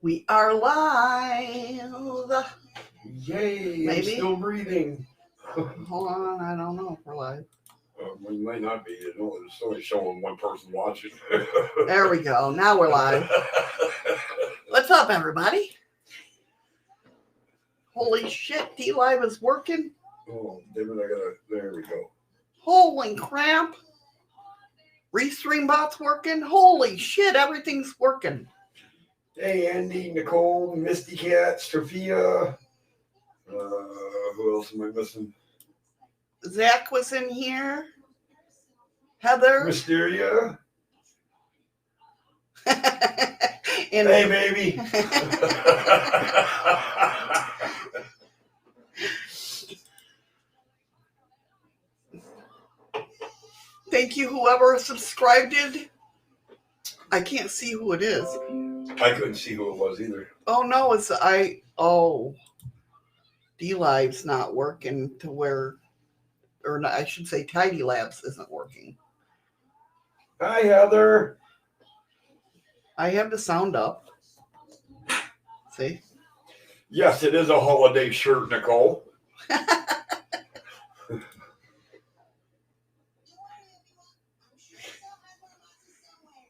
We are live. Yay, Maybe. I'm still breathing. Hold on, I don't know if we're live. We might not be. It's only showing one person watching. There we go. Now we're live. What's up, everybody? Holy shit, dlive is working. Oh, damn it, there we go. Holy crap. Restream bot's working. Holy shit, everything's working. Hey, Andy, Nicole, Misty Cat, Sophia. Who else am I missing? Zach was in here. Heather. Mysteria. And hey, baby. Thank you, whoever subscribed it. I can't see who it is. I couldn't see who it was either. Oh, no, dlive's not working to where, or not, I should say Tidy Labs isn't working. Hi, Heather. I have the sound up. See? Yes, it is a holiday shirt, Nicole.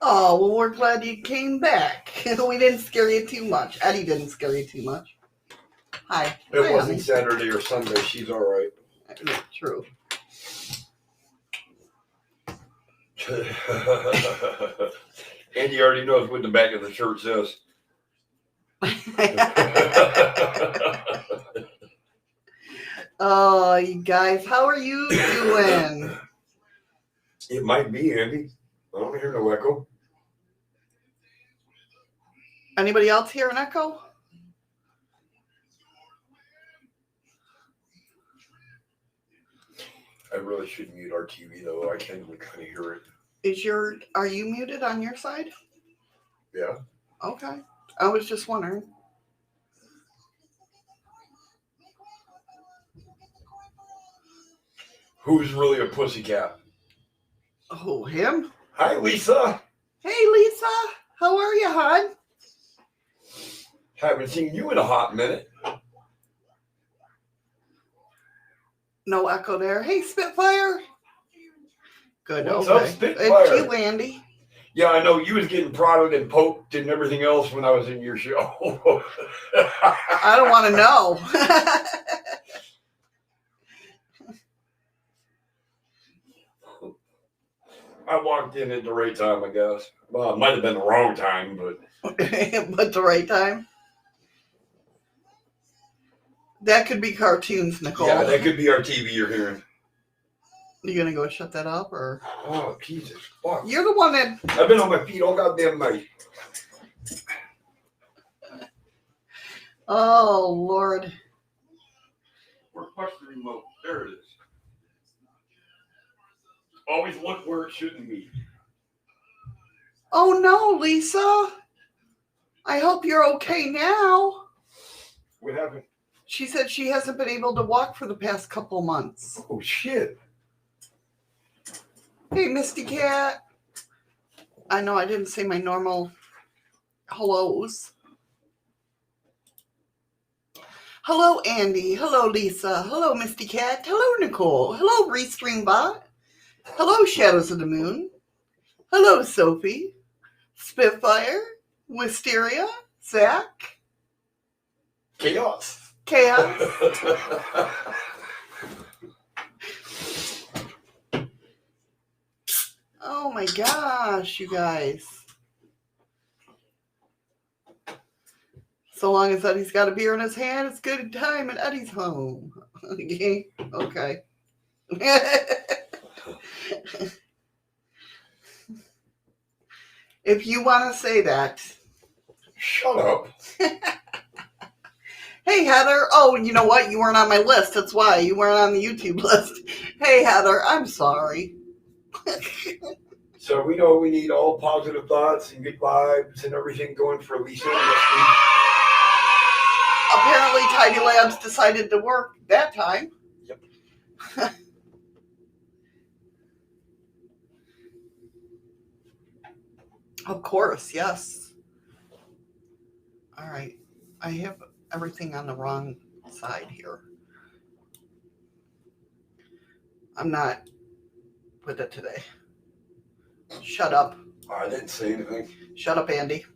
Oh, well, we're glad you came back. We didn't scare you too much. Eddie didn't scare you too much. Hi. It Hi, wasn't honey. Saturday or Sunday. She's all right. True. Andy already knows what the back of the shirt says. Oh, you guys, how are you doing? It might be, Andy. I don't hear no echo. Anybody else hear an echo? I really should mute our TV, though. I can kind of hear it. Are you muted on your side? Yeah. Okay. I was just wondering. Who's really a pussycat? Oh, him? Hi, Lisa. Hey, Lisa. How are you, hon? Haven't seen you in a hot minute. No echo there. Hey, Spitfire. Good. What's okay. up, Spitfire? It's you, Andy. Yeah, I know you was getting prodded and poked and everything else when I was in your show. I don't want to know. I walked in at the right time, I guess. Well, it might have been the wrong time, but... But the right time? That could be cartoons, Nicole. Yeah, that could be our TV you're hearing. You gonna go shut that up, or? Oh, Jesus, fuck. You're the one that... I've been on my feet all goddamn night. Oh, Lord. Where push the remote? There it is. Always look where it shouldn't be. Oh, no, Lisa. I hope you're okay now. What happened? She said she hasn't been able to walk for the past couple months. Oh, shit. Hey, Misty Cat. I know I didn't say my normal hellos. Hello, Andy. Hello, Lisa. Hello, Misty Cat. Hello, Nicole. Hello, Restream Bot. Hello, Shadows of the Moon. Hello, Sophie. Spitfire. Wisteria. Zach. Chaos. Oh my gosh, you guys. So long as Eddie's got a beer in his hand, it's good time at Eddie's home. Okay. If you want to say that. Shut up. Hey, Heather. Oh, you know what? You weren't on my list. That's why you weren't on the YouTube list. Hey, Heather. I'm sorry. So we know we need all positive thoughts and good vibes and everything going for Lisa next week. Apparently, Tidy Labs decided to work that time. Yep. Of course, yes. All right. I have everything on the wrong side here. I'm not with it today. Shut up. I didn't say anything. Shut up, Andy.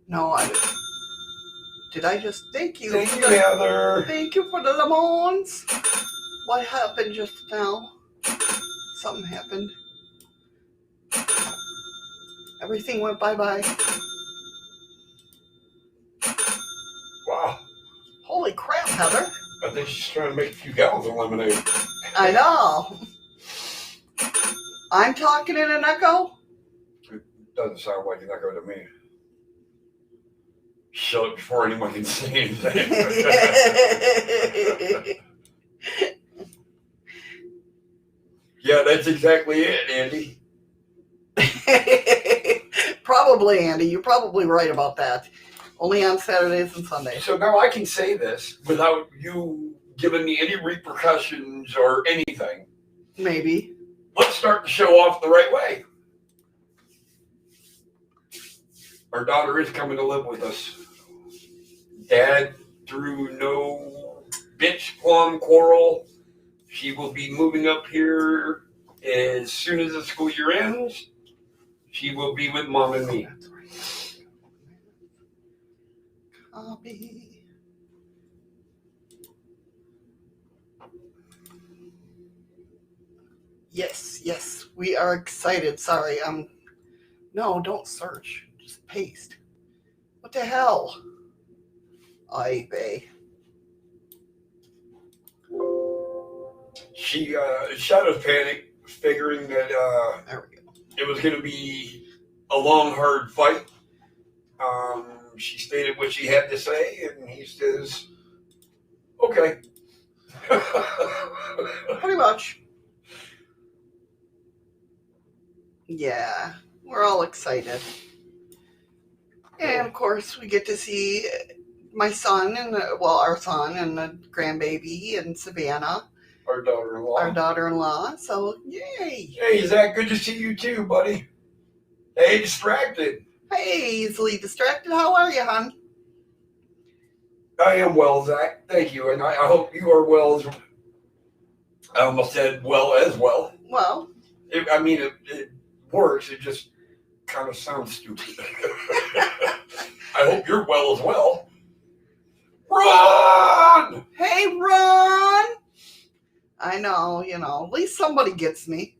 No, did I just thank you? Thank you, Heather. Thank you for the lemons. What happened just now? Something happened. Everything went bye-bye. Wow. Holy crap, Heather. I think she's trying to make a few gallons of lemonade. I know. I'm talking in an echo? It doesn't sound like an echo to me. Shut it before anyone can say anything. Yeah, that's exactly it, Andy. Probably, Andy. You're probably right about that. Only on Saturdays and Sundays. So now I can say this without you giving me any repercussions or anything. Maybe. Let's start the show off the right way. Our daughter is coming to live with us. Dad, through no bitch, plum, quarrel, she will be moving up here as soon as the school year ends. She will be with Mom and me. Copy. Yes, we are excited. Sorry, no, don't search. Just paste. What the hell? Ay vey. She Shadows panic, figuring that There we go. it was going to be a long, hard fight. She stated what she had to say, and he says, okay. Pretty much. Yeah, we're all excited. And of course, we get to see my son and our son and the grandbaby and Savannah, Our daughter-in-law. our daughter-in-law. So, yay! Hey, Zach, good to see you too, buddy. Hey, distracted. Hey, easily distracted. How are you, hon? I am well, Zach. Thank you, and I hope you are well as. I almost said well as well. Well, It works. It just kind of sounds stupid. I hope you're well as well. Run! hey, Ron! I know, at least somebody gets me.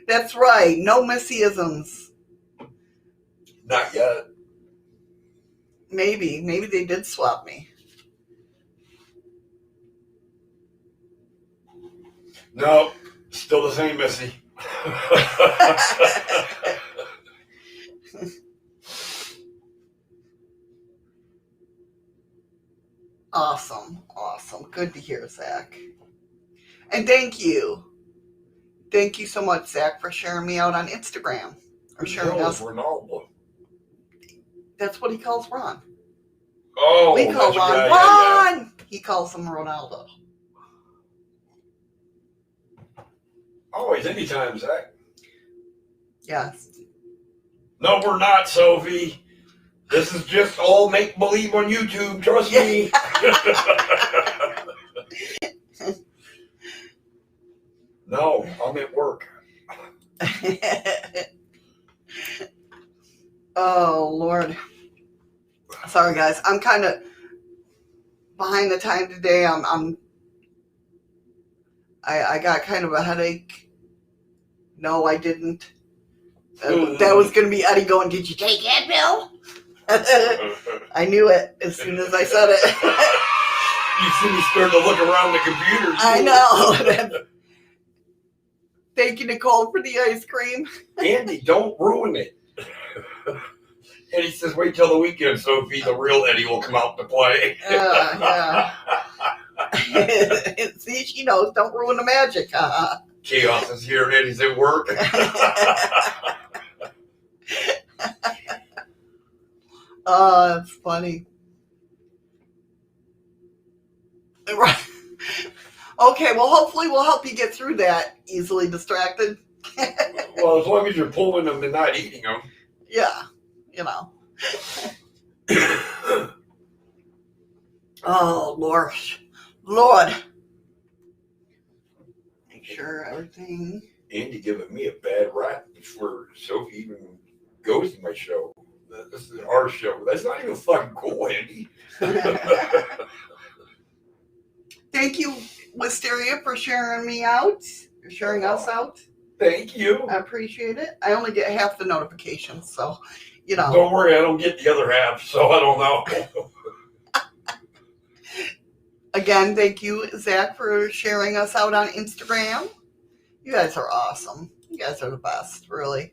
That's right, no Missy-isms. Not yet. Maybe they did swap me. No, still the same Missy. Awesome. Good to hear, Zach. And thank you. Thank you so much, Zach, for sharing me out on Instagram. Or sharing us. Ronaldo. That's what he calls Ron. Oh, We call Ron Ron. Yeah. He calls him Ronaldo. Always, anytime, Zach. Yes. No, we're not, Sophie. This is just all make-believe on YouTube. Trust me. No, I'm at work. Oh, Lord. Sorry, guys. I'm kind of behind the time today. I got kind of a headache. No, I didn't. That was going to be Eddie going, did you take Advil? I knew it as soon as I said it. You see me start to look around the computer. I know. Thank you, Nicole, for the ice cream. Andy, don't ruin it. And he says, wait till the weekend, Sophie, the real Eddie will come out to play. Yeah. See, she knows. Don't ruin the magic. Chaos is here, Eddie's at work. Oh, that's funny. Right. Okay, well, hopefully we'll help you get through that easily distracted. Well, as long as you're pulling them and not eating them. Yeah, you know. Oh, Lord. Lord. Make sure everything. Andy giving me a bad rap before Sophie even goes to my show. This is our show. That's not even fucking cool, Andy. Thank you, Wisteria, for sharing me out. For sharing us out. Thank you. I appreciate it. I only get half the notifications, so, you know. Don't worry, I don't get the other half, so I don't know. Again, thank you, Zach, for sharing us out on Instagram. You guys are awesome. You guys are the best, really.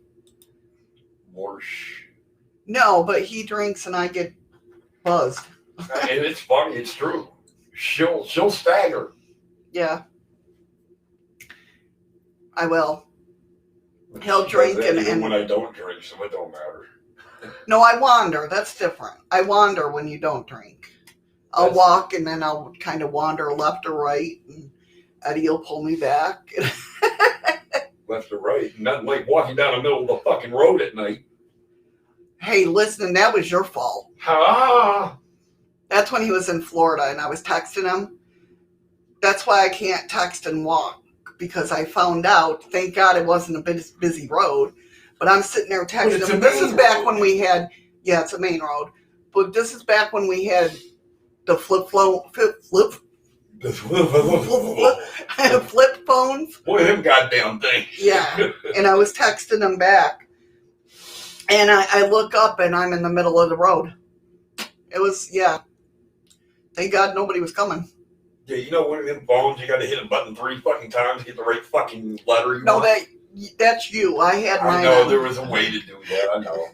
Morsh. No, but he drinks and I get buzzed. And it's funny, it's true. She'll stagger. Yeah. I will. He'll drink and when I don't drink, so it don't matter. No, I wander. That's different. I wander when you don't drink. I'll walk and then I'll kind of wander left or right, and Eddie will pull me back. Left or right. Nothing like walking down the middle of the fucking road at night. Hey, listen, that was your fault. Ha! That's when he was in Florida and I was texting him. That's why I can't text and walk, because I found out, thank God it wasn't a busy road, but I'm sitting there texting him. This is back when we had, yeah, it's a main road, but this is back when we had the flip phones. Boy, them goddamn things. Yeah, and I was texting him back, and I look up and I'm in the middle of the road. It was, yeah. Thank God nobody was coming. Yeah, you know, one of them phones, you got to hit a button 3 fucking times to get the right fucking letter you want. No, that's you. I had mine. I know, there was a way to do that. I know.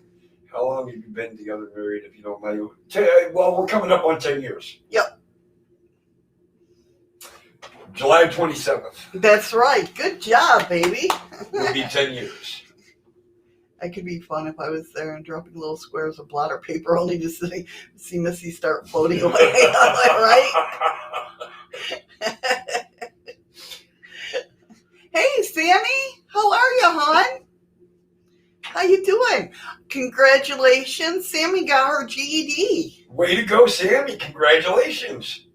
How long have you been together, married, if you don't mind? Well, we're coming up on 10 years. Yep. July 27th. That's right. Good job, baby. Will be 10 years. That could be fun if I was there and dropping little squares of blotter paper only to see Missy start floating away. Right? Hey, Sammy. How are you, hon? How you doing? Congratulations. Sammy got her GED. Way to go, Sammy. Congratulations.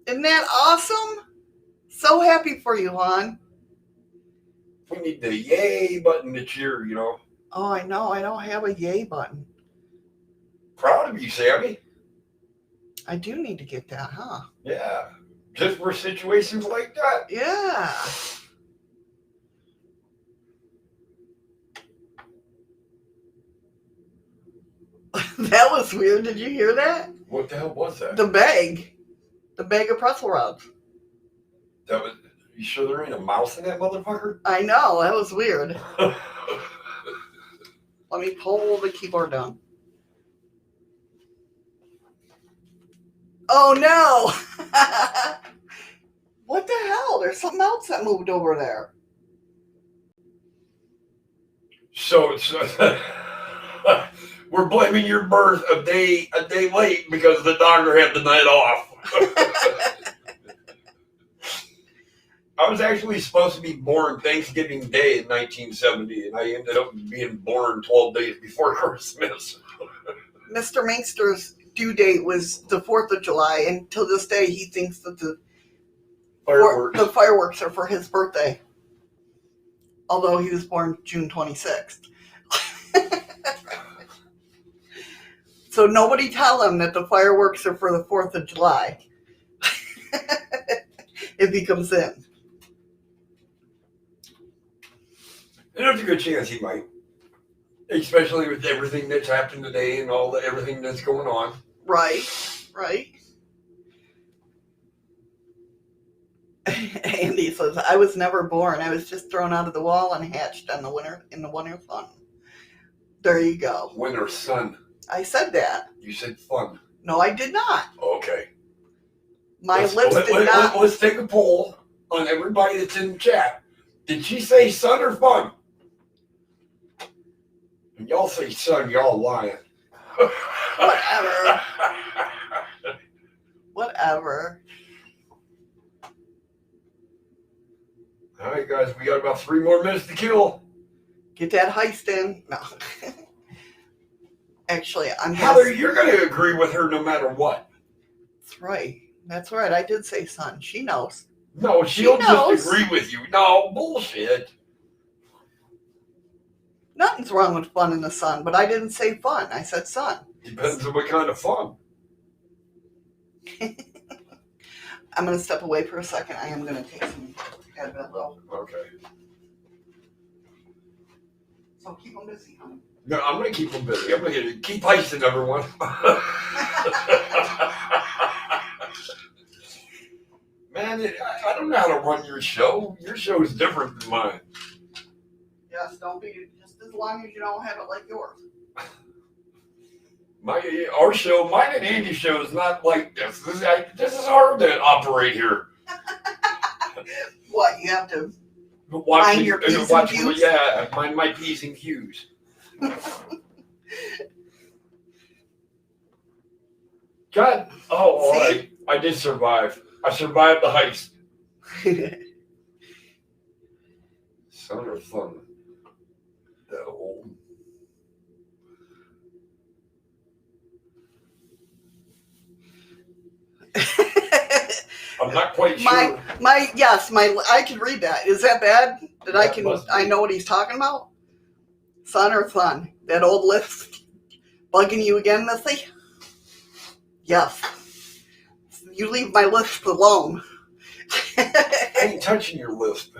Isn't that awesome? So happy for you, hon. We need the yay button to cheer, you know. Oh, I know. I don't have a yay button. Proud of you, Sammy. I do need to get that, huh? Yeah. Just for situations like that. Yeah. That was weird. Did you hear that? What the hell was that? The bag. The bag of pretzel rods. That was. You sure there ain't a mouse in that motherfucker? I know. That was weird. Let me pull the keyboard down. Oh no! What the hell? There's something else that moved over there. So it's we're blaming your birth a day late because the doctor had the night off. I was actually supposed to be born Thanksgiving Day in 1970, and I ended up being born 12 days before Christmas. Mr. Mangster's due date was the 4th of July, and till this day he thinks that the fireworks are for his birthday. Although he was born June 26th. So nobody tell him that the fireworks are for the 4th of July. If he comes in. And there's a good chance he might. Especially with everything that's happened today and everything that's going on. Right. Andy says, I was never born. I was just thrown out of the wall and hatched in the winter sun. There you go. Winter sun. I said that. You said fun. No, I did not. Okay. Let's not. Let's take a poll on everybody that's in the chat. Did she say sun or fun? And y'all say sun, y'all lying. Whatever. Whatever. All right, guys, we got about 3 more minutes to kill. Get that heist in. No. Actually, I'm Heather, you're going to agree with her no matter what. That's right. That's right. I did say son. She knows. No, she'll just agree with you. No, bullshit. Nothing's wrong with fun in the sun, but I didn't say fun. I said sun. Depends on what kind of fun. I'm going to step away for a second. I am going to take some Advil though. Okay. So keep them busy, honey. No, I'm going to keep them busy. I'm going to keep heisting everyone. Man, I don't know how to run your show. Your show is different than mine. Yes, don't be, just as long as you don't have it like yours. Our show, mine and Andy's show is not like this. This is hard to operate here. What, you have to Watch your P's and Q's? Yeah, mind my P's and Q's. God, all right. I did survive. I survived the heist. Son or fun. That old. I'm not quite sure. I can read that. Is that bad? I know what he's talking about? Son or thun? That old list bugging you again, Missy? Yes. You leave my list alone. I ain't touching your list.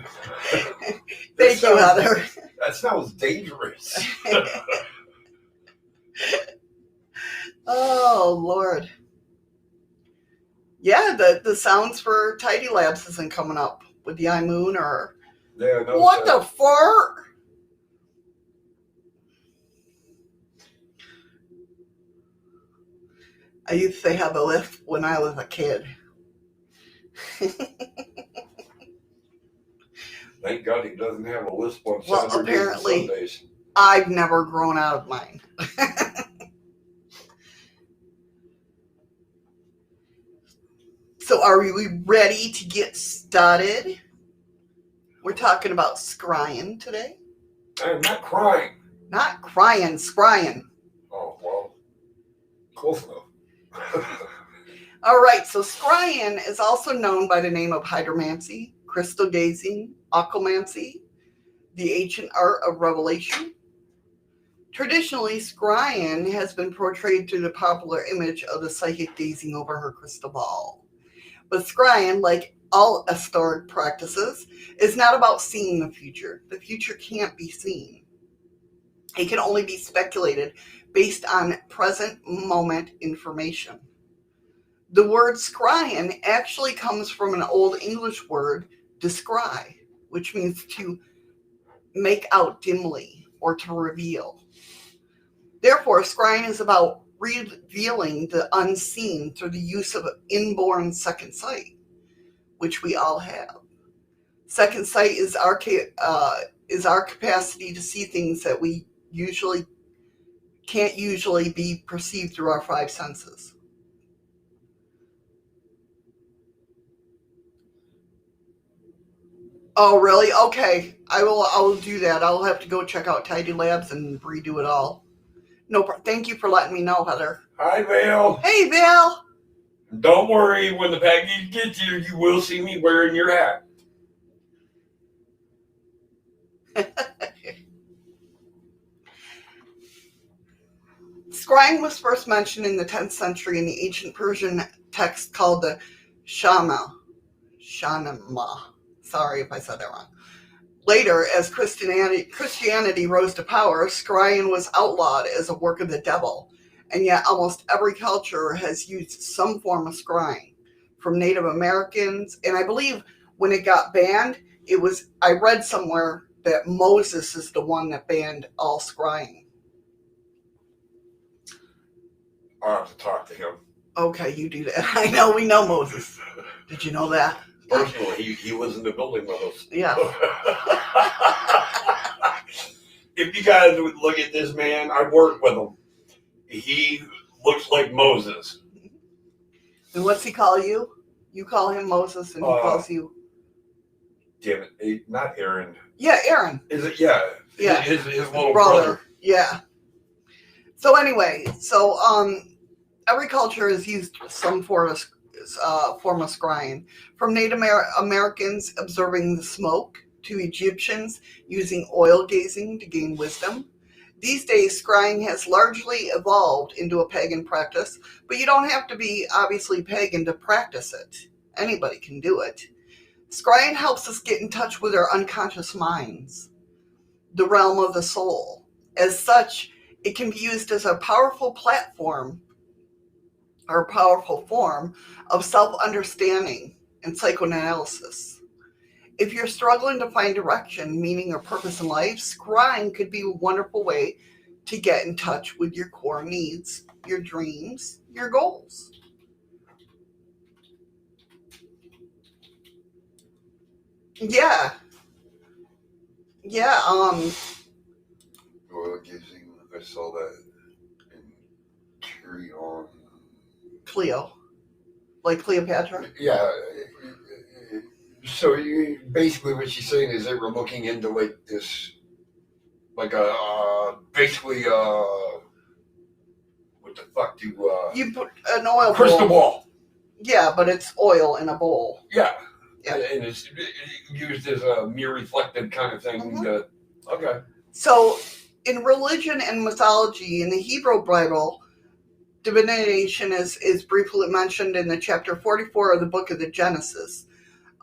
Thank you, Heather. That sounds dangerous. Oh, Lord. Yeah, the sounds for Tidy Labs isn't coming up with the iMoon or... Yeah, no. What the fuck? I used to have a list when I was a kid. Thank God he doesn't have a list on Well, Saturdays apparently, and Sundays. I've never grown out of mine. So are we ready to get started? We're talking about scrying today. I'm not crying. Not crying, scrying. Oh, well, close enough. All right, so scrying is also known by the name of hydromancy, crystal gazing, occlumancy, the ancient art of revelation. Traditionally, scrying has been portrayed through the popular image of the psychic gazing over her crystal ball. But scrying, like all historic practices, is not about seeing the future. The future can't be seen. It can only be speculated based on present moment information. The word scrying actually comes from an Old English word, descry, which means to make out dimly or to reveal. Therefore, scrying is about revealing the unseen through the use of inborn second sight, which we all have. Second sight is our capacity to see things that we can't usually be perceived through our 5 senses. Oh, really? Okay. I will do that. I'll have to go check out Tidy Labs and redo it all. No, thank you for letting me know, Heather. Hi, Val. Hey, Val. Don't worry. When the package gets here, you will see me wearing your hat. Scrying was first mentioned in the 10th century in the ancient Persian text called the Shanama. Sorry if I said that wrong. Later, as Christianity rose to power, scrying was outlawed as a work of the devil, and yet almost every culture has used some form of scrying, from Native Americans, and I believe when it got banned, I read somewhere that Moses is the one that banned all scrying. I'll have to talk to him. Okay, you do that. I know, we know Moses. Did you know that? Personally, he was in the building with us. Yeah. If you guys would look at this man, I worked with him. He looks like Moses. And what's he call you? You call him Moses and he calls you? damn it, not Aaron. Yeah, Aaron. Is it? Yeah. Yeah. His little brother. Yeah. So anyway, every culture has used some form of scrying, from Native Americans observing the smoke to Egyptians using oil gazing to gain wisdom. These days, scrying has largely evolved into a pagan practice, but you don't have to be obviously pagan to practice it. Anybody can do it. Scrying helps us get in touch with our unconscious minds, the realm of the soul. As such, it can be used as a powerful platform or a powerful form of self-understanding and psychoanalysis. If you're struggling to find direction, meaning, or purpose in life, scrying could be a wonderful way to get in touch with your core needs, your dreams, your goals. Yeah. Yeah, Oil gazing, I saw that in Carry On. Cleo. Like Cleopatra? Yeah. So basically, what she's saying is they were looking into like this, like basically what the fuck do You put an oil crystal ball? Yeah, but it's oil in a bowl. Yeah. Yeah. And it's used as a mirror reflective kind of thing. Mm-hmm. Okay. So, in religion and mythology, in the Hebrew Bible, divination is briefly mentioned in the chapter 44 of the book of the Genesis.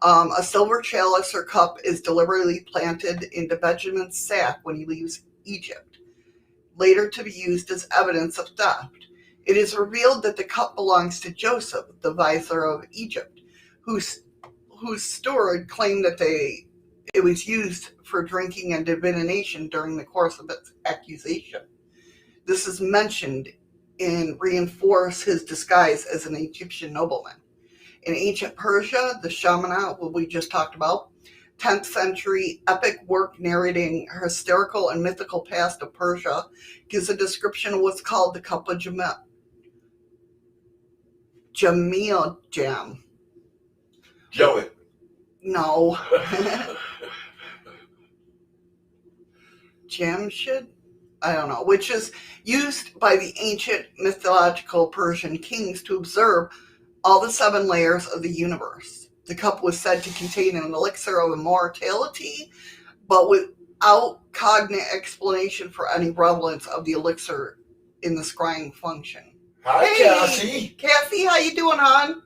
A silver chalice or cup is deliberately planted into Benjamin's sack when he leaves Egypt, later to be used as evidence of theft. It is revealed that the cup belongs to Joseph, the vizier of Egypt, whose steward claimed that it was used for drinking and divination during the course of its accusation. This is mentioned and reinforce his disguise as an Egyptian nobleman. In ancient Persia, the Shamana, what we just talked about, 10th century epic work narrating historical and mythical past of Persia, gives a description of what's called the Cup of Jamil Jam. Jelly. No. Jamshid? I don't know. Which is used by the ancient mythological Persian kings to observe all the 7 layers of the universe. The cup was said to contain an elixir of immortality, but without cognate explanation for any relevance of the elixir in the scrying function. Hi, Hey, Cassie. Cassie, how you doing, hon?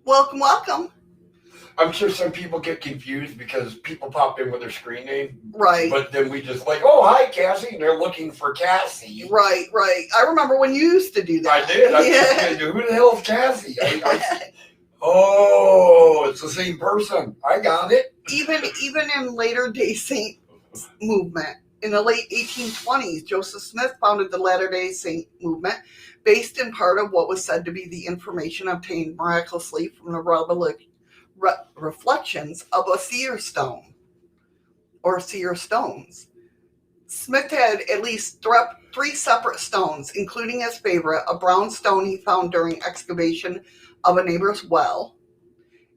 Welcome, welcome. I'm sure some people get confused because people pop in with their screen name. Right. But then we just like, oh, hi, Cassie. And they're looking for Cassie. Right. I remember when you used to do that. I did. Yeah. Who the hell is Cassie? Oh, it's the same person. I got it. Even in later day Saint movement. In the late 1820s, Joseph Smith founded the Latter-day Saint movement, based in part of what was said to be the information obtained miraculously from the reflections of a seer stone or seer stones. Smith had at least 3 separate stones, including his favorite, a brown stone he found during excavation of a neighbor's well.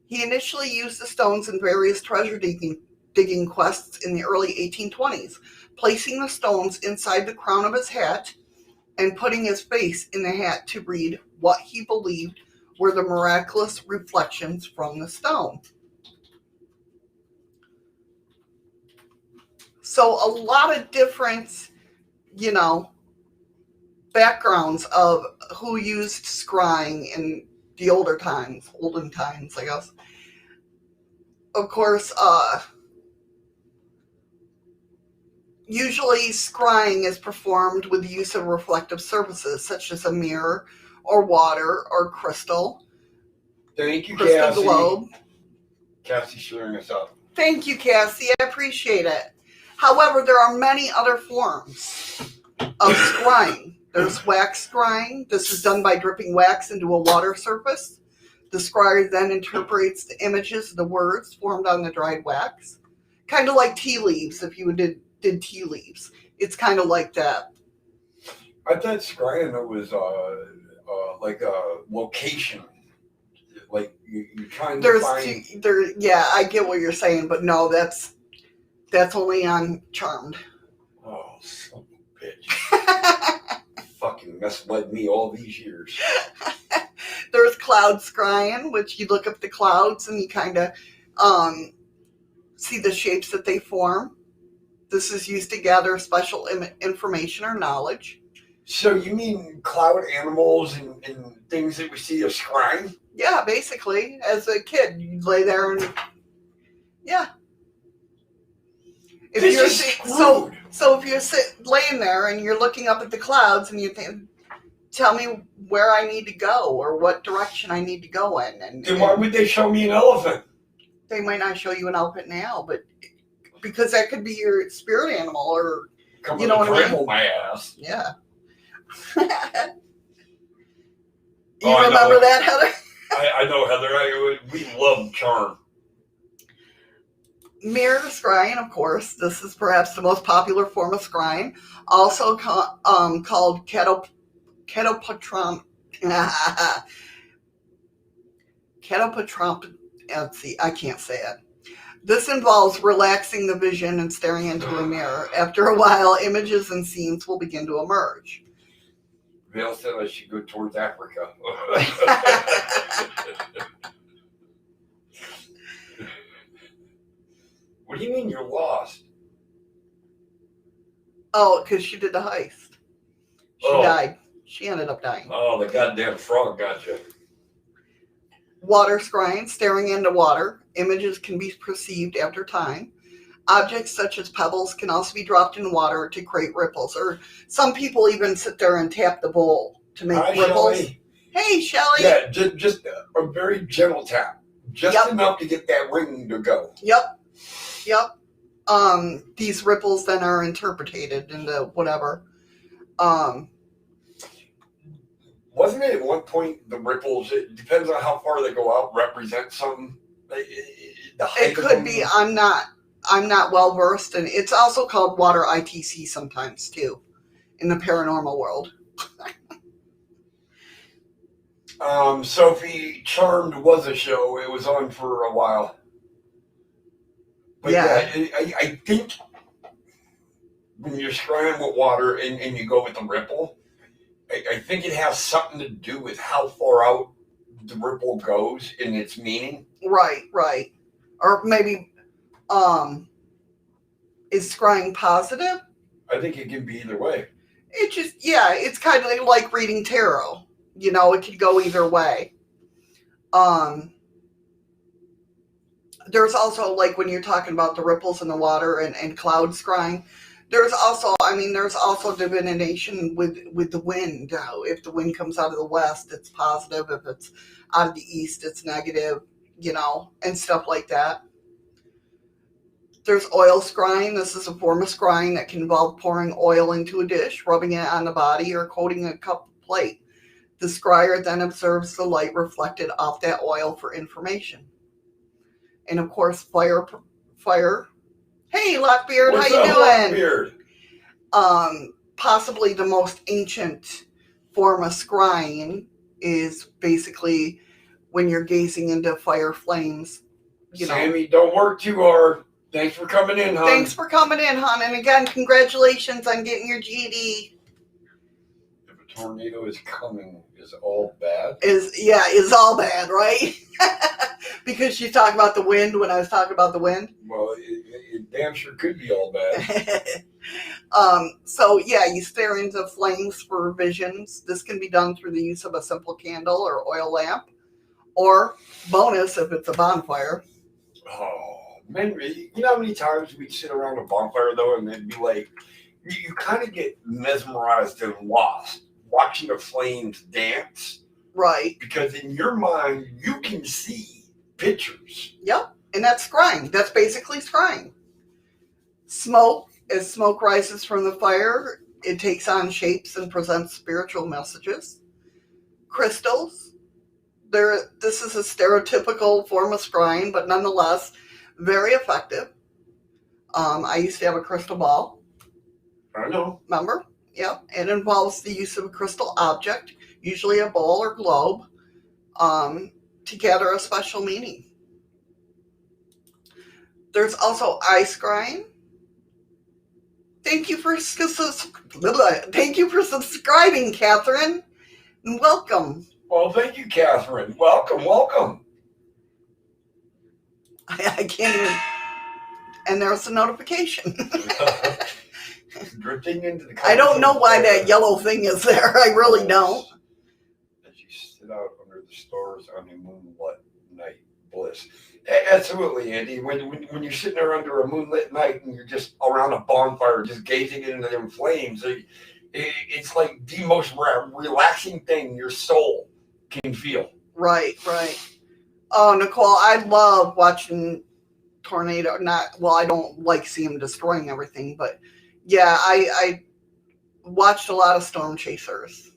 He initially used the stones in various treasure digging quests in the early 1820s, placing the stones inside the crown of his hat and putting his face in the hat to read what he believed were the miraculous reflections from the stone. So a lot of different, backgrounds of who used scrying in the olden times, I guess. Of course, usually scrying is performed with the use of reflective surfaces such as a mirror or water or crystal. Thank you, crystal Cassie. Globe. Cassie's showing us up. Thank you, Cassie. I appreciate it. However, there are many other forms of scrying. There's wax scrying. This is done by dripping wax into a water surface. The scryer then interprets the images of the words formed on the dried wax. Kind of like tea leaves, if you did tea leaves. It's kind of like that. I thought scrying was like a location. Like you're trying to There's find. yeah, I get what you're saying, but no, that's only on Charmed. Oh, son of a bitch! Fucking misled me all these years. There's cloud scrying, which you look up the clouds and you kind of see the shapes that they form. This is used to gather special information or knowledge. So you mean cloud animals and things that we see as scrying? Yeah, basically, as a kid, you lay there and yeah. If This you're is screwed. so if you're laying there and you're looking up at the clouds and you think, tell me where I need to go or what direction I need to go in, and Then why would they show me an elephant? they might not show you an elephant now, but because that could be your spirit animal, or Come you know on, what I mean? trample my ass. Yeah. You Oh, I remember know. that, Heather? I know, Heather. We love Charm. Mirror scrying, of course. This is perhaps the most popular form of scrying, also called ketopatron. Ketopatron. Let's see, I can't say it. This involves relaxing the vision and staring into a mirror. After a while, images and scenes will begin to emerge. Vale said I should go towards Africa. What do you mean you're lost? Oh, because she did the heist. She died. She ended up dying. Oh, the goddamn frog got you. Water scrying, staring into water. Images can be perceived after time. Objects such as pebbles can also be dropped in water to create ripples. Or some people even sit there and tap the bowl to make Hi, ripples. Shelley. Hey, Shelly. Yeah, just a very gentle tap. Just enough to get that ring to go. Yep. These ripples then are interpreted into whatever. Wasn't it at one point the ripples? It depends on how far they go out. Represent something. The height It could be. I'm not well versed, and it's also called water ITC sometimes too, in the paranormal world. Sophie, Charmed was a show. It was on for a while. But yeah, I think when you're scrying with water and you go with the ripple, I think it has something to do with how far out the ripple goes in its meaning. Right. Or maybe, is scrying positive? I think it can be either way. It's kind of like reading tarot. You know, it could go either way. There's also, like, when you're talking about the ripples in the water and cloud scrying, there's also divination with the wind. If the wind comes out of the west, it's positive. If it's out of the east, it's negative, you know, and stuff like that. There's oil scrying. This is a form of scrying that can involve pouring oil into a dish, rubbing it on the body, or coating a cup or plate. The scryer then observes the light reflected off that oil for information. And of course, fire. Hey, Lockbeard, What's how you up, doing? Lockbeard? Possibly the most ancient form of scrying is basically when you're gazing into fire flames. You know. Sammy, don't work too hard. Thanks for coming in, hon. Thanks for coming in, hon. And again, congratulations on getting your GED. If a tornado is coming, is all bad? Is all bad, right? Because she's talking about the wind when I was talking about the wind. Well, it damn sure could be all bad. So yeah, you stare into flames for visions. This can be done through the use of a simple candle or oil lamp, or bonus if it's a bonfire. Oh man, you know how many times we'd sit around a bonfire though, and it'd be like you kind of get mesmerized and lost watching the flames dance. Right. Because in your mind, you can see pictures. Yep, and that's scrying. That's basically scrying. Smoke. As smoke rises from the fire, it takes on shapes and presents spiritual messages. Crystals. This is a stereotypical form of scrying, but nonetheless, very effective. I used to have a crystal ball. I know. Remember? Yep. It involves the use of a crystal object, usually a bowl or globe. to gather a special meaning. There's also Scrying. Thank you for subscribing, Catherine, and welcome. Well, thank you, Catherine. Welcome. I can't even. And there's a notification. Drifting into the. I don't know why that yellow thing is there. I really don't. As you sit out under the stars on a moonlit night bliss. Absolutely, Andy. When you're sitting there under a moonlit night and you're just around a bonfire, just gazing into them flames, it's like the most relaxing thing your soul can feel. Right. Oh, Nicole, I love watching tornado. I don't like seeing them destroying everything, but yeah, I watched a lot of storm chasers.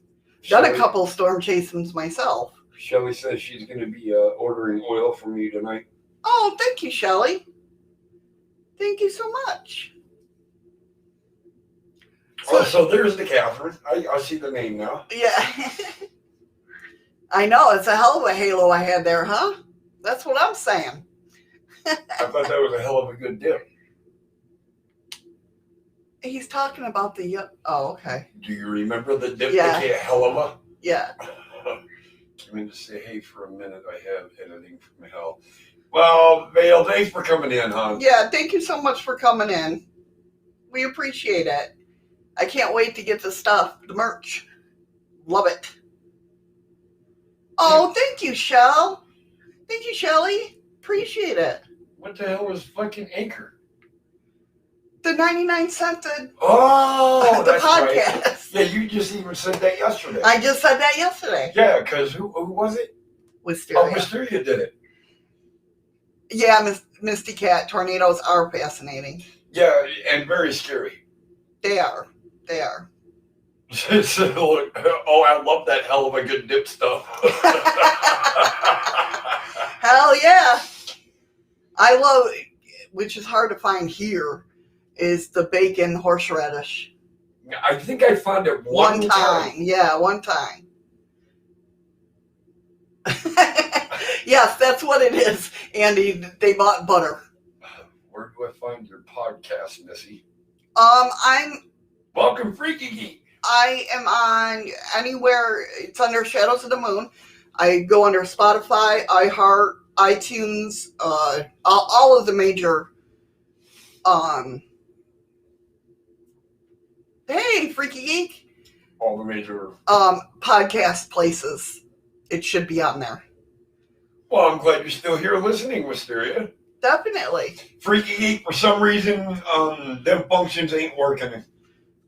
Done a couple of storm chasings myself. Shelly says she's going to be ordering oil from you tonight. Oh, thank you, Shelly. Thank you so much. So there's the Catherine. I see the name now. Yeah. I know. It's a hell of a halo I had there, huh? That's what I'm saying. I thought that was a hell of a good dip. He's talking about the... Oh, okay. Do you remember the dip? Yeah. A hell of a... Yeah. Came in to say, hey, for a minute, I have editing from hell. Well, Vale, thanks for coming in, hon. Yeah, thank you so much for coming in. We appreciate it. I can't wait to get the stuff, the merch. Love it. Oh, thank you, Shell. Thank you, Shelly. Appreciate it. What the hell was fucking Anchor? The 99-cent Oh, the that's podcast. Right. Yeah, you just even said that yesterday. I just said that yesterday. Yeah, because who was it? Wisteria. Oh, Wisteria did it. Yeah, Misty Cat, tornadoes are fascinating. Yeah, and very scary. They are. So, oh, I love that hell of a good dip stuff. Hell yeah. I love, which is hard to find here, is the bacon horseradish. I think I found it one time. Yeah, one time. Yes, that's what it is, Andy. They bought butter. Where do I find your podcast, Missy? I'm Welcome, Freaky Geek. I am on anywhere. It's under Shadows of the Moon. I go under Spotify, iHeart, iTunes, all of the major. Hey, Freaky Geek. All the major. Podcast places. It should be on there. Well, I'm glad you're still here listening, Wisteria. Definitely. Freaky Geek, for some reason, them functions ain't working.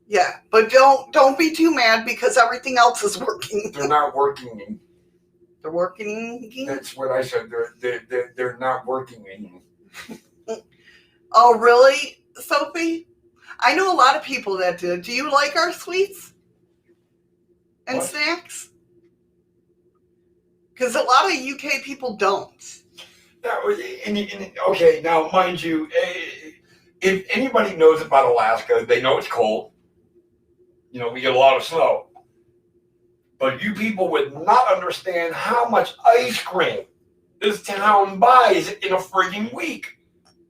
Yeah, but don't be too mad because everything else is working. They're not working. They're working. That's what I said. They're not working. Oh, really, Sophie? I know a lot of people that do. Do you like our sweets and snacks? Because a lot of UK people don't. Okay, now, mind you, if anybody knows about Alaska, they know it's cold. You know, we get a lot of snow. But you people would not understand how much ice cream this town buys in a frigging week.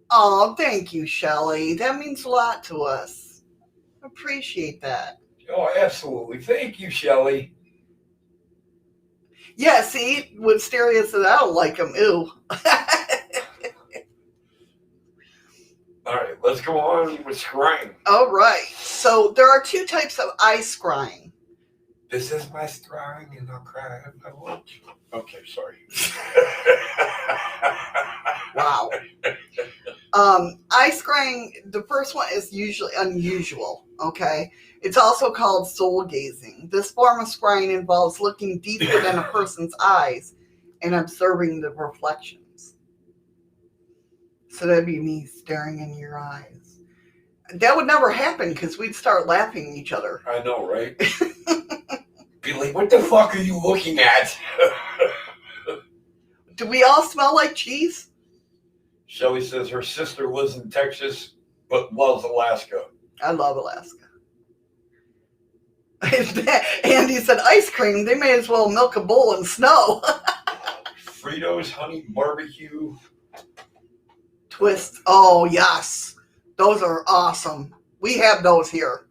Oh, thank you, Shelly. That means a lot to us. Appreciate that. Oh, absolutely. Thank you, Shelly. Yeah, see, with Stereo said I don't like them. Ew. All right, let's go on with scrying. All right. So there are two types of scrying. This is my scrying, and I'll cry if I want you. Okay, sorry. Wow. Scrying, the first one is usually unusual, okay? It's also called soul gazing. This form of scrying involves looking deep within a person's eyes and observing the reflections. So that'd be me staring in your eyes. That would never happen because we'd start laughing at each other. I know, right? Be like, what the fuck are you looking at? Do we all smell like cheese? Shelly says her sister lives in Texas but loves Alaska. I love Alaska. Andy said ice cream. They may as well milk a bowl in snow. Fritos honey barbecue Twists. Oh, yes. Those are awesome. We have those here.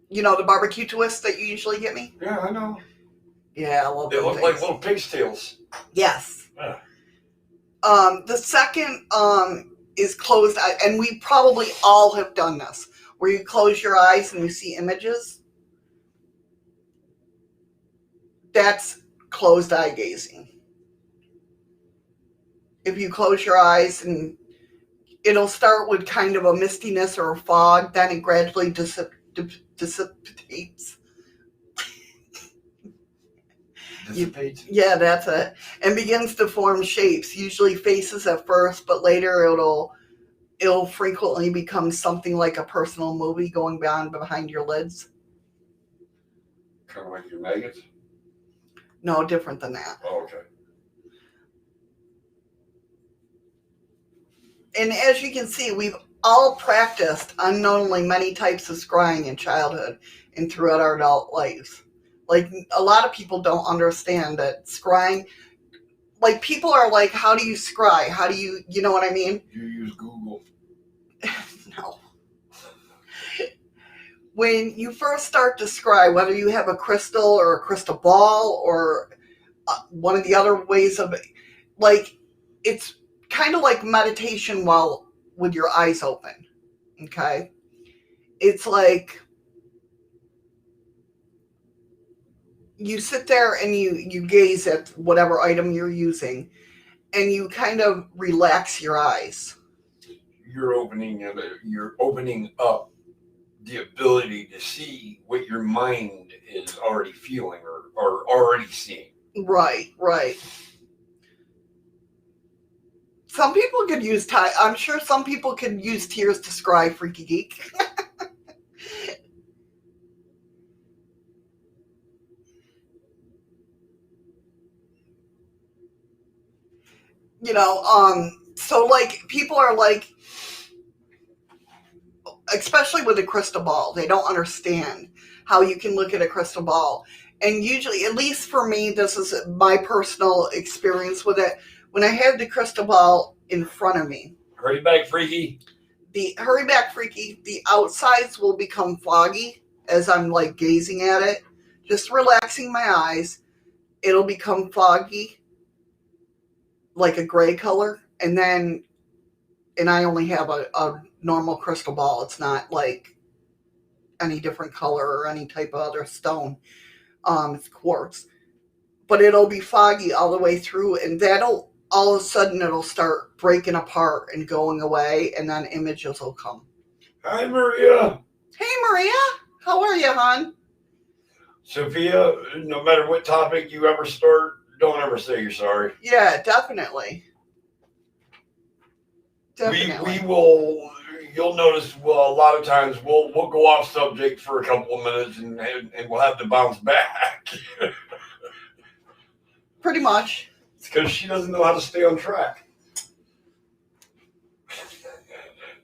You know the barbecue twists that you usually get me? Yeah, I know. Yeah, I love They those look things. like little pig's tails. Yes. Yeah. The second is closed eye, and we probably all have done this, where you close your eyes and you see images. That's closed eye gazing. If you close your eyes, and it'll start with kind of a mistiness or a fog, then it gradually dissipates. Dissipates. Yeah, that's it. And begins to form shapes, usually faces at first, but later it'll frequently become something like a personal movie going behind your lids. Kind of like your maggots? No, different than that. Oh, okay. And as you can see, we've all practiced unknowingly many types of scrying in childhood and throughout our adult lives. Like, a lot of people don't understand that scrying, like, people are like, how do you scry? How do you know what I mean? You use Google. No. When you first start to scry, whether you have a crystal or a crystal ball or one of the other ways of, like, it's kind of like meditation while with your eyes open. Okay? It's like you sit there and you gaze at whatever item you're using and you kind of relax your eyes. You're opening up the ability to see what your mind is already feeling or already seeing. Right. Some people could use I'm sure some people could use tears to scry, freaky geek. So like people are like, especially with a crystal ball, they don't understand how you can look at a crystal ball. And usually, at least for me, this is my personal experience with it. When I have the crystal ball in front of me, Hurry back, freaky. The outsides will become foggy as I'm like gazing at it. Just relaxing my eyes, it'll become foggy, like a gray color. And I only have a normal crystal ball. It's not like any different color or any type of other stone. It's quartz. But it'll be foggy all the way through, and that'll all of a sudden it'll start breaking apart and going away, and then images will come. Hi, Maria. Hey, Maria. How are you, hon? Sophia, no matter what topic you ever start, don't ever say you're sorry. Yeah, definitely. We will. You'll notice. Well, a lot of times we'll go off subject for a couple of minutes and we'll have to bounce back. Pretty much. It's because she doesn't know how to stay on track.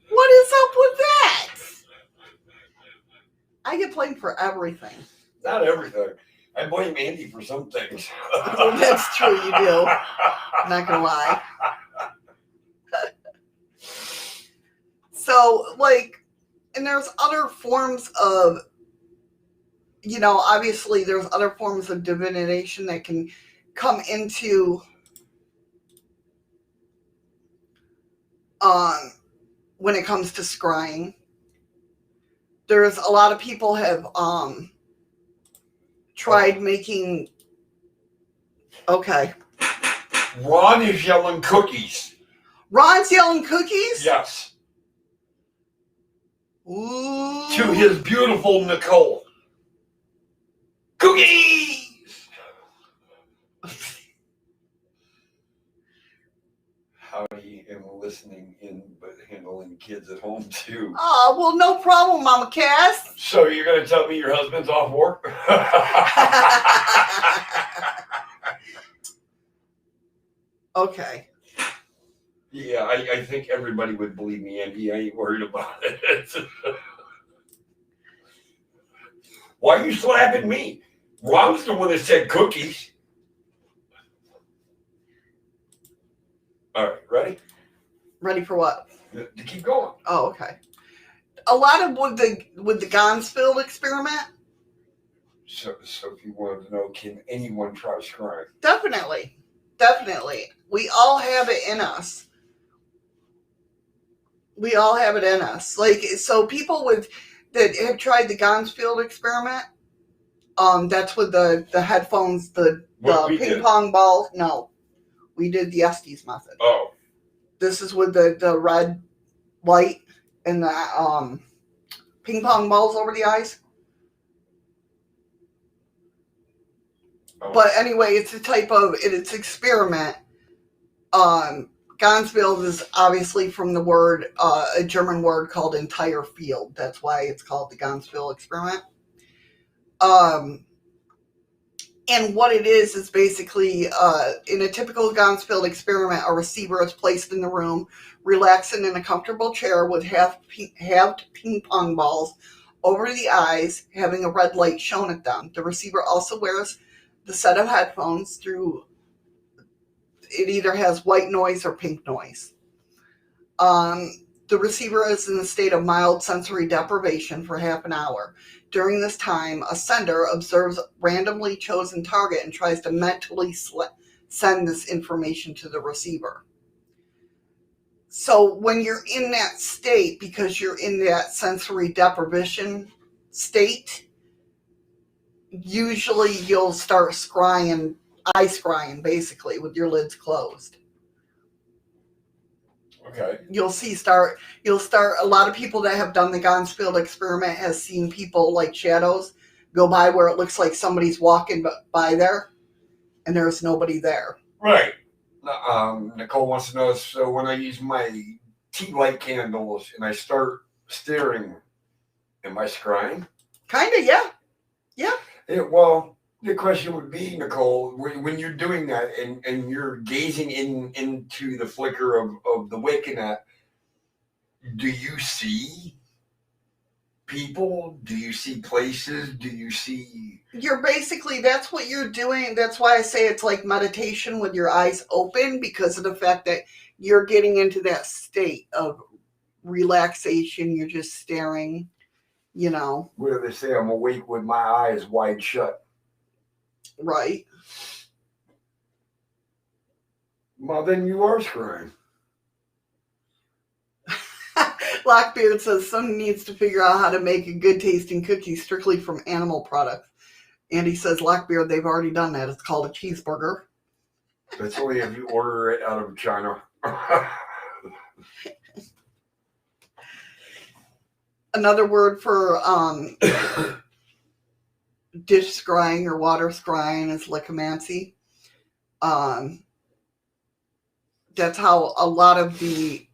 What is up with that? I get blamed for everything. Not everything. I blame Andy for some things. Well, that's true, you do. I'm not gonna lie. So, like, and there's other forms of, obviously there's other forms of divination that can come into when it comes to scrying. There's a lot of people have tried making. Okay. Ron is yelling cookies. Ron's yelling cookies? Yes. Ooh. To his beautiful Nicole. Cookies! Howdy, am listening in, but handling kids at home too. Oh, well, no problem, Mama Cass. So you're going to tell me your husband's off work? Okay. Yeah, I think everybody would believe me, Andy. I ain't worried about it. Why are you slapping me? Ron's the one that said cookies. All right, ready? Ready for what? To keep going. Oh, okay. A lot of with the Gonsfield experiment. So if you wanted to know, can anyone try scrying? Definitely. We all have it in us. Like, so people that have tried the Gonsfield experiment, that's with the headphones, the ping pong ball. No, we did the Estes method. Oh. This is with the red light and the ping pong balls over the eyes. Oh. But anyway, it's a type of it's experiment. Gonsfield is obviously from the word a German word called entire field. That's why it's called the Gonsfield experiment. And what it is basically, in a typical Gonsfield experiment, a receiver is placed in the room, relaxing in a comfortable chair with halved ping pong balls over the eyes, having a red light shown at them. The receiver also wears the set of headphones through. It either has white noise or pink noise. The receiver is in a state of mild sensory deprivation for half an hour. During this time, a sender observes a randomly chosen target and tries to mentally send this information to the receiver. So when you're in that state, because you're in that sensory deprivation state, usually you'll start scrying, eye scrying, basically, with your lids closed. Okay. You'll start a lot of people that have done the Gonsfield experiment has seen people like shadows go by where it looks like somebody's walking by there and there's nobody there. Right. Nicole wants to know, so when I use my tea light candles and I start staring, am I scrying? Kind of, yeah. Well, the question would be, Nicole, when you're doing that and you're gazing into the flicker of the wick and that, do you see people? Do you see places? Do you see... You're basically, that's what you're doing. That's why I say it's like meditation with your eyes open, because of the fact that you're getting into that state of relaxation. You're just staring, you know. What do they say? I'm awake with my eyes wide shut. Right. Well, then you are scrying. Blackbeard says someone needs to figure out how to make a good tasting cookie strictly from animal products. Andy says, Blackbeard, they've already done that. It's called a cheeseburger. That's only if you order it out of China. Another word for dish scrying or water scrying is lichomancy. That's how a lot of the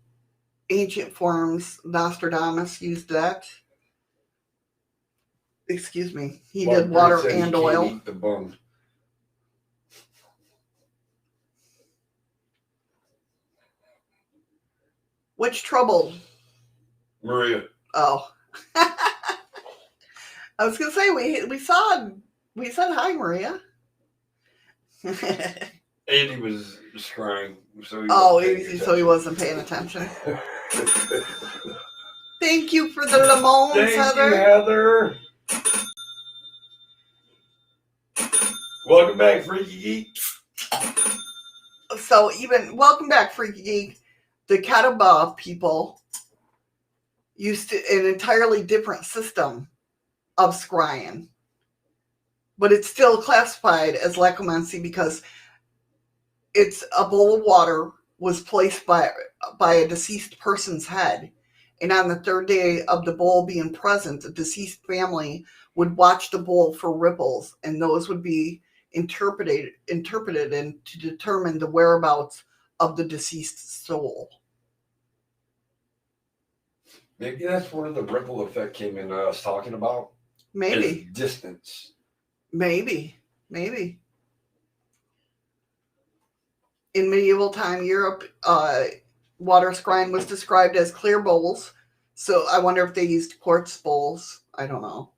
ancient forms, Nostradamus used that. Excuse me. He did water and oil. Eat the bone. Which trouble? Maria. Oh. I was gonna say we said hi, Maria. Andy was scrying, so he wasn't paying attention. Thank you for the lemons, Heather. Thank you, Heather. Welcome back, Freaky Geek. So welcome back, Freaky Geek. The Catawba people used to an entirely different system of scrying, but it's still classified as lechomancy because it's a bowl of water was placed by a deceased person's head, and on the third day of the bowl being present, the deceased family would watch the bowl for ripples, and those would be interpreted and to determine the whereabouts of the deceased soul. Maybe that's where the ripple effect came in I was talking about. Maybe. Distance. Maybe. In medieval time Europe, water scrying was described as clear bowls. So I wonder if they used quartz bowls. I don't know.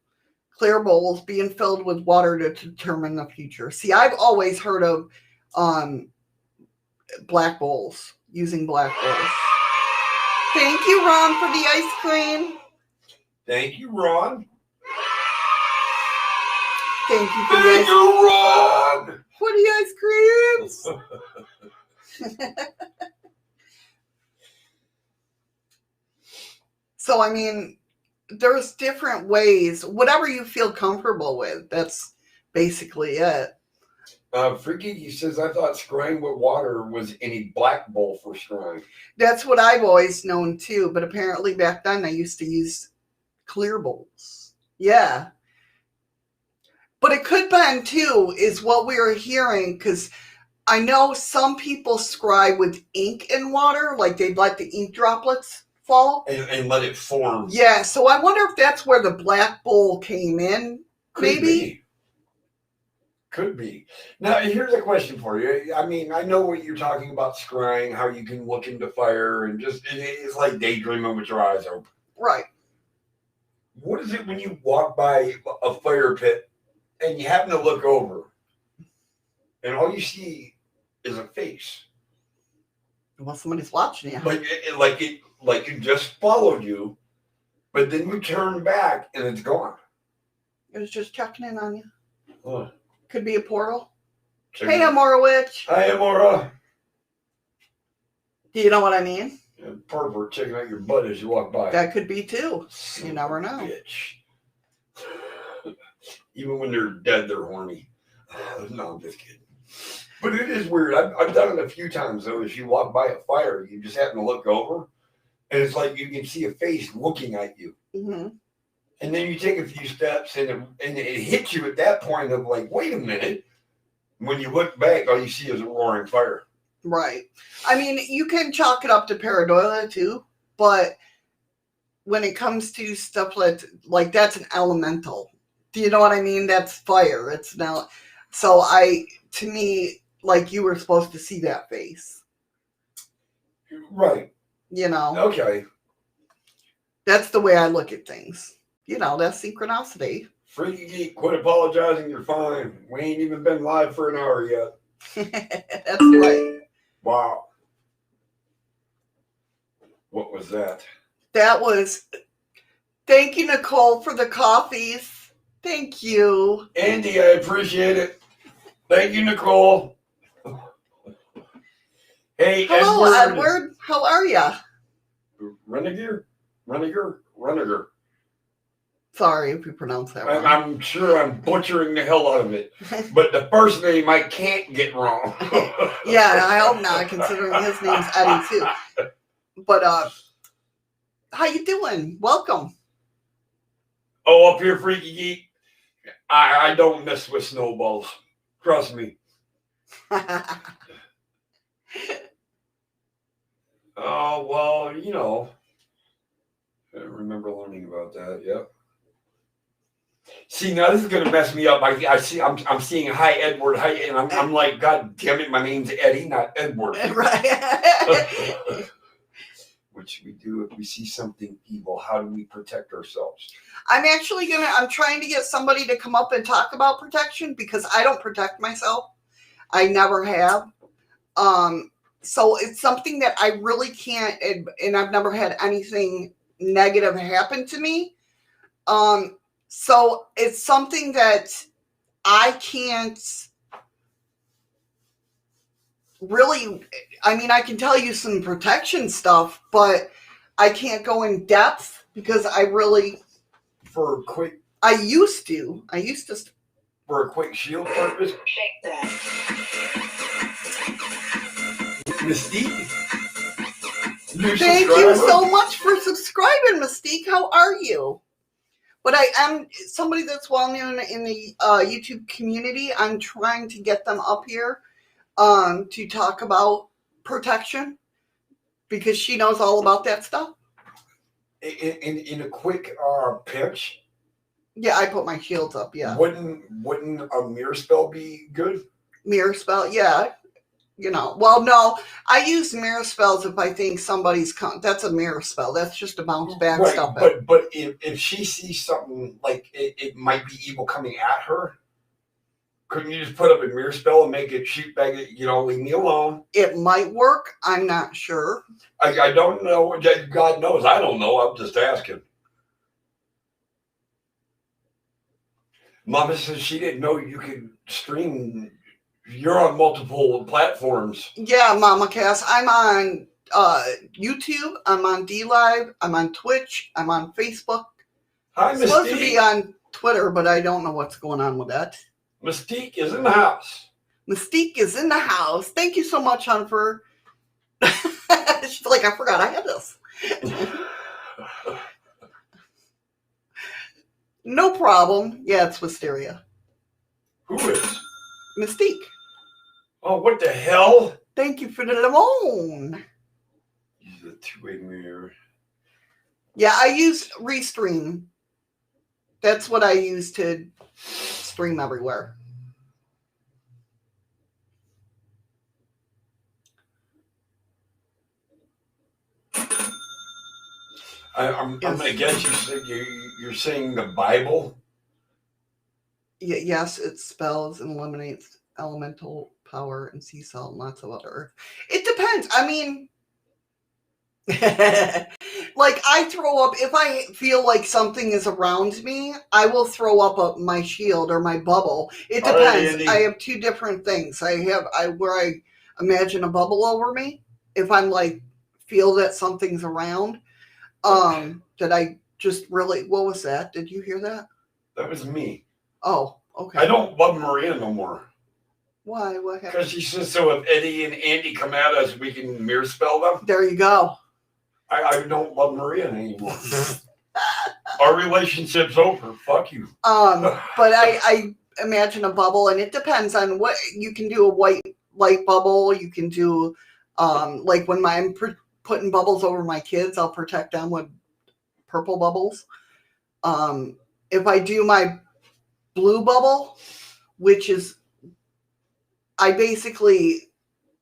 Clear bowls being filled with water to determine the future. See, I've always heard of black bowls. using black bowls. Thank you, Ron, for the ice cream. Thank you, Ron. Thank you for Thank you, Ron. For the ice creams. So, I mean, there's different ways. Whatever you feel comfortable with. That's basically it. Freaky, he says, I thought scrying with water was any black bowl for scrying. That's what I've always known too. But apparently back then I used to use clear bowls. Yeah. But it could been too, is what we were hearing, because I know some people scry with ink and water, like they'd let the ink droplets fall. And let it form. Yeah, so I wonder if that's where the black bowl came in, maybe? Could be. Now, here's a question for you. I mean, I know what you're talking about scrying, how you can look into fire and just, it's like daydreaming with your eyes open. Right. What is it when you walk by a fire pit and you happen to look over and all you see is a face? Well, somebody's watching you. Like it just followed you, but then you turn back and it's gone. It was just checking in on you. Huh. Could be a portal. Hey, Amora Witch. Hi, Amora. Do you know what I mean? Pervert checking out your butt as you walk by. That could be too. You never know. Bitch. Even when they're dead, they're horny. No, I'm just kidding. But it is weird. I've done it a few times, though. As you walk by a fire, you just happen to look over, and it's like you can see a face looking at you. Mm-hmm. And then you take a few steps, and it hits you at that point of like, wait a minute. When you look back, all you see is a roaring fire. Right. I mean, you can chalk it up to pareidolia too, but when it comes to stuff like that's an elemental. Do you know what I mean? That's fire. It's now. So to me, like you were supposed to see that face. Right. You know. Okay. That's the way I look at things. You know, that's synchronicity. Freaky Geek, quit apologizing. You're fine. We ain't even been live for an hour yet. That's right. Wow. What was that? That was. Thank you, Nicole, for the coffees. Thank you. Andy, I appreciate it. Thank you, Nicole. Hey, hello, Edward. How are you? Renegade? Sorry if you pronounce that wrong. I'm sure I'm butchering the hell out of it. But the first name I can't get wrong. Yeah, I hope not, considering his name's Eddie too. But how you doing? Welcome. Oh, up here, Freaky Geek. I don't mess with snowballs. Trust me. Oh, well, you know. I remember learning about that, yep. See, now this is gonna mess me up. I'm seeing hi Edward, hi, and I'm like, God damn it, my name's Eddie, not Edward. Right. Which we do if we see something evil. How do we protect ourselves? I'm trying to get somebody to come up and talk about protection because I don't protect myself. I never have. So it's something that I really can't, and I've never had anything negative happen to me. So it's something that I can't really, I mean, I can tell you some protection stuff, but I can't go in depth because I really, for a quick, I used to. For a quick shield purpose. Shake that. Mystique. Thank you so much for subscribing, Mystique. How are you? But I am somebody that's well known in the YouTube community. I'm trying to get them up here to talk about protection because she knows all about that stuff. In a quick pitch. Yeah, I put my shields up. Yeah. Wouldn't a mirror spell be good? Mirror spell, yeah. You know, well, no, I use mirror spells if I think somebody's that's a mirror spell. That's just a bounce back right, stuff. But if she sees something like it might be evil coming at her, Couldn't you just put up a mirror spell and make it shoot back at, leave me alone? It might work. I'm not sure. I don't know. God knows. I don't know. I'm just asking. Mama says she didn't know you could stream. You're on multiple platforms. Yeah, Mama Cass. I'm on YouTube. I'm on dlive. I'm on Twitch. I'm on Facebook. Hi, I'm Mystique. supposed to be on Twitter, but I don't know what's going on with that. Mystique is in the house. Mystique is in the house. Thank you so much, hon, for... She's like, I forgot I had this. No problem. Yeah, it's Wisteria. Who is? Mystique. Oh, what the hell? Thank you for the lemon. Use a two-way mirror. Yeah, I use Restream. That's what I use to stream everywhere. I'm gonna guess you're saying the Bible. Yes, it spells and eliminates elemental power and sea salt and lots of other. It depends. I mean, like I throw up if I feel like something is around me. I will throw up my shield or my bubble. It depends. Right, I have two different things. Where I imagine a bubble over me. If I'm like feel that something's around. That I just really, what was that? Did you hear that? That was me. Oh, okay. I don't love Maria no more. Why? What happened? Because she says, so if Eddie and Andy come at us, we can mirror spell them. There you go. I don't love Maria anymore. Our relationship's over. Fuck you. But I imagine a bubble, and it depends on what you can do. A white light bubble. You can do, like when I'm putting bubbles over my kids, I'll protect them with purple bubbles. If I do my blue bubble, which is, I basically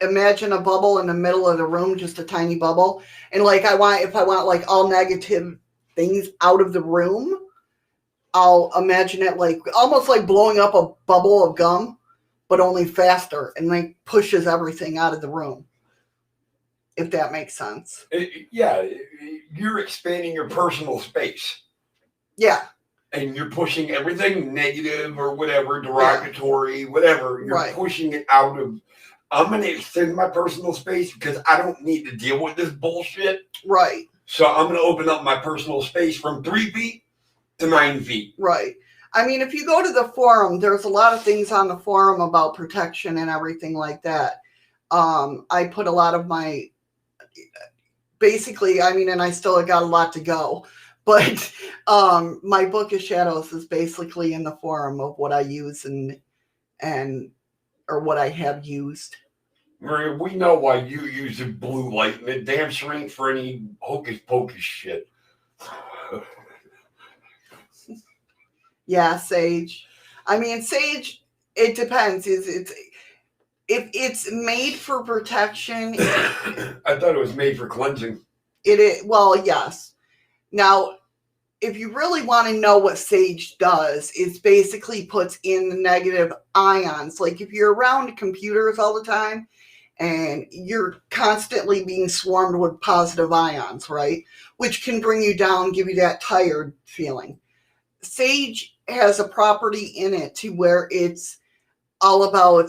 imagine a bubble in the middle of the room, just a tiny bubble. And like if I want like all negative things out of the room, I'll imagine it like almost like blowing up a bubble of gum, but only faster and like pushes everything out of the room. If that makes sense. Yeah, you're expanding your personal space. Yeah. And you're pushing everything negative or whatever, derogatory, whatever. You're pushing it out of, I'm going to extend my personal space because I don't need to deal with this bullshit. Right. So I'm going to open up my personal space from 3 feet to 9 feet. Right. I mean, if you go to the forum, there's a lot of things on the forum about protection and everything like that. I put a lot of my, basically, I mean, and I still got a lot to go, but my book of shadows is basically in the forum of what I use or what I have used. Maria, we know why you use the blue light, and it damn sure ain't for any hocus pocus shit. Yeah, sage. I mean, sage, it depends. If it's made for protection. I thought it was made for cleansing. It is, well, yes. Now, if you really want to know what sage does, it's basically puts in the negative ions. Like if you're around computers all the time and you're constantly being swarmed with positive ions, right? Which can bring you down, give you that tired feeling. Sage has a property in it to where it's all about,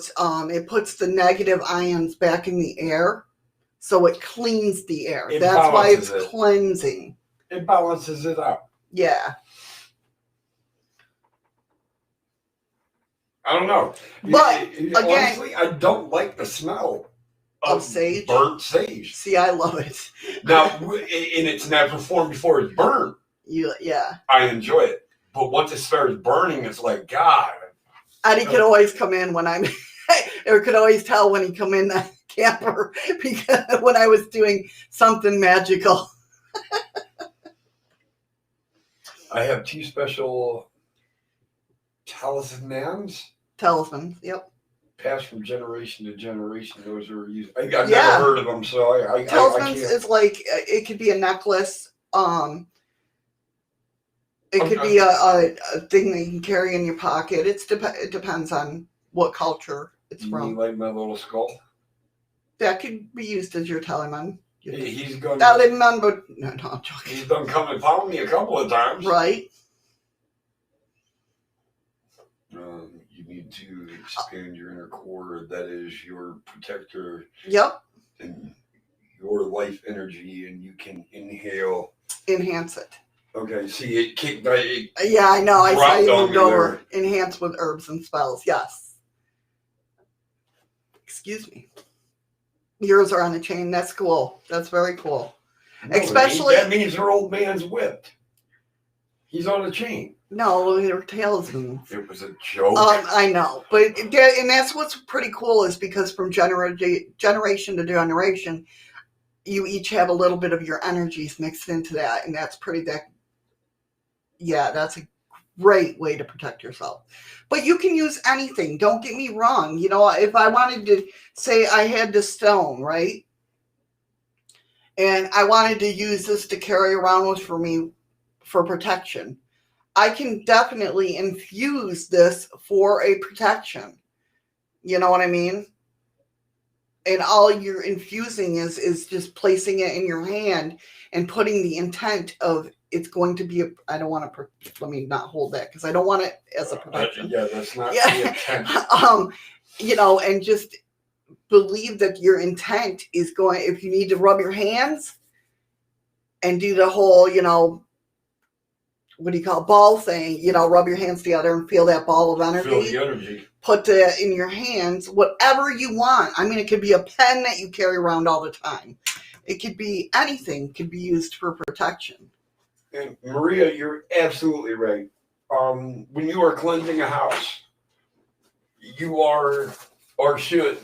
it puts the negative ions back in the air. So it cleans the air. That's why it's cleansing. It balances it out. Yeah. I don't know. But again, honestly, I don't like the smell of sage. Burnt sage. See, I love it. Now, in its natural form before it's burnt, yeah, I enjoy it. But once it starts burning, it's like, God. Eddie could always come in when I'm, or could always tell when he come in the camper because when I was doing something magical. I have 2 special talismans. Talismans, yep. Passed from generation to generation. Those are used. I've never heard of them, so I talismans is like it could be a necklace. It could be a thing that you can carry in your pocket. It depends on what culture it's You from. mean like my little skull? That could be used as your talisman. He's gonna. Talisman, but no, I'm joking. He's done come and found me a couple of times. Right. You need to expand your inner core. That is your protector. Yep. And your life energy, and you can inhale. Enhance it. Okay, see, it kicked. It Yeah, I know. I saw you dropped on moved me over. Enhance with herbs and spells. Yes. Excuse me. Yours are on a chain. That's cool. That's very cool. No, Especially- that means her old man's whipped. He's on a chain. No, your talismans. It was a joke. I know, but and that's what's pretty cool is because from generation to generation, you each have a little bit of your energies mixed into that, and that's that's a great way to protect yourself. But you can use anything. Don't get me wrong. You know, if I wanted to say I had this stone, right, and I wanted to use this to carry around with for protection, I can definitely infuse this for a protection. You know what I mean? And all you're infusing is just placing it in your hand and putting the intent of it's going to be I don't want to, let me not hold that because I don't want it as a protection. Yeah, that's not the intent. You know, and just believe that your intent is going, if you need to rub your hands and do the whole, you know, what do you call it, ball thing, you know, rub your hands together and feel that ball of energy. Feel the energy. Put that in your hands, whatever you want. I mean, it could be a pen that you carry around all the time. It could be anything, could be used for protection. And Maria, you're absolutely right. When you are cleansing a house, you are or should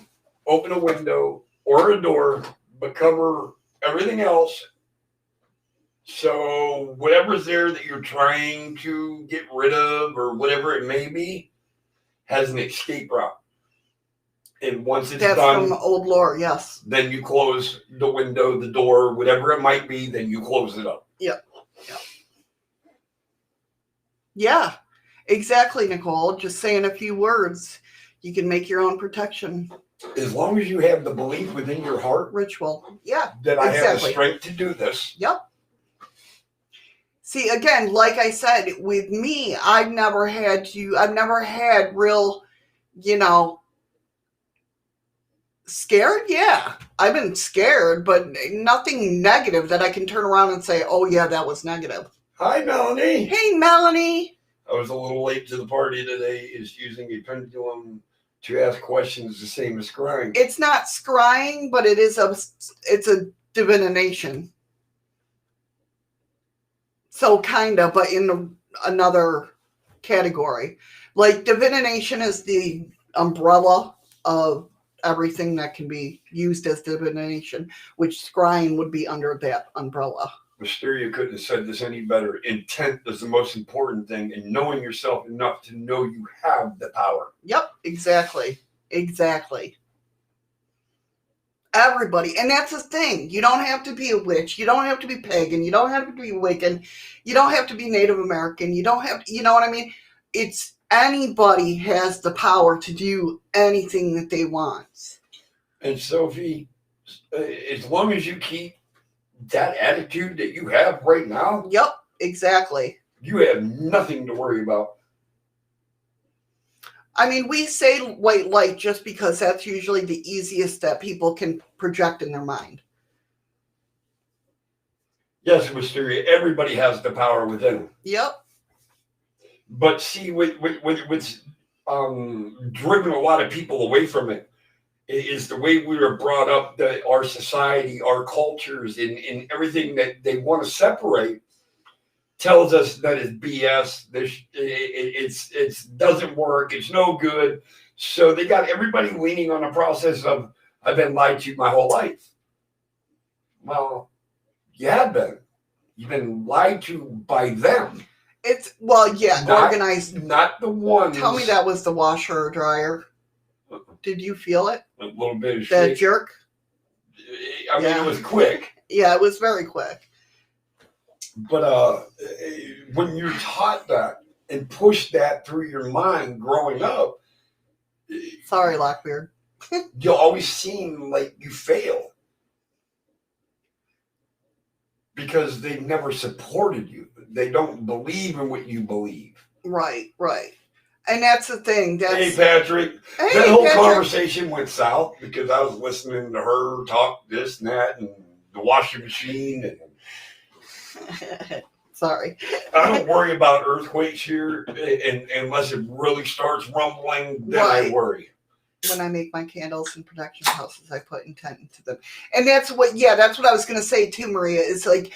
open a window or a door, but cover everything else. So whatever's there that you're trying to get rid of or whatever it may be has an escape route. And once it's That's done, from old lore, yes. then you close the window, the door, whatever it might be, then you close it up. Yep. Yeah, exactly, Nicole. Just saying a few words, you can make your own protection As long as you have the belief within your heart ritual. Yeah, that I have the exactly. strength to do this. Yep. See, again, like I said, with me, I've never had real, you know, scared. Yeah, I've been scared, but nothing negative that I can turn around and say, oh yeah, that was negative. Hi, Melanie. Hey, Melanie. I was a little late to the party today. Is using a pendulum to ask questions the same as scrying. It's not scrying, but it's a divination. So kind of, but in another category. Like divination is the umbrella of everything that can be used as divination, which scrying would be under that umbrella. Mysteria couldn't have said this any better. Intent is the most important thing, and knowing yourself enough to know you have the power. Yep, exactly. Everybody. And that's the thing. You don't have to be a witch. You don't have to be pagan. You don't have to be Wiccan. You don't have to be Native American. You don't have to, you know what I mean? It's anybody has the power to do anything that they want. And Sophie, as long as you keep that attitude that you have right now, Yep, exactly. you have nothing to worry about. I mean, we say white light just because that's usually the easiest that people can project in their mind. Yes, Mysteria, everybody has the power within them. Yep. But see, what's driven a lot of people away from it is the way we were brought up, our society, our cultures, and everything that they want to separate tells us that it's BS. It's doesn't work. It's no good. So they got everybody leaning on the process of, I've been lied to my whole life. Well, you have been. You've been lied to by them. It's, well, yeah, organized. Not the ones. Tell me that was the washer or dryer. Did you feel it? A little bit of That shake. jerk? I mean, it was quick. Yeah, it was very quick. But when you're taught that and pushed that through your mind growing up, Sorry, Lockbeard. You always seem like you fail because they've never supported you. They don't believe in what you believe. Right. And that's the thing. Hey, Patrick. Hey, that whole Patrick. conversation went south because I was listening to her talk this and that and the washing machine. And Sorry. I don't worry about earthquakes here unless it really starts rumbling. Then Right. I worry. When I make my candles and production houses, I put intent into them. And that's what I was going to say too, Maria, is like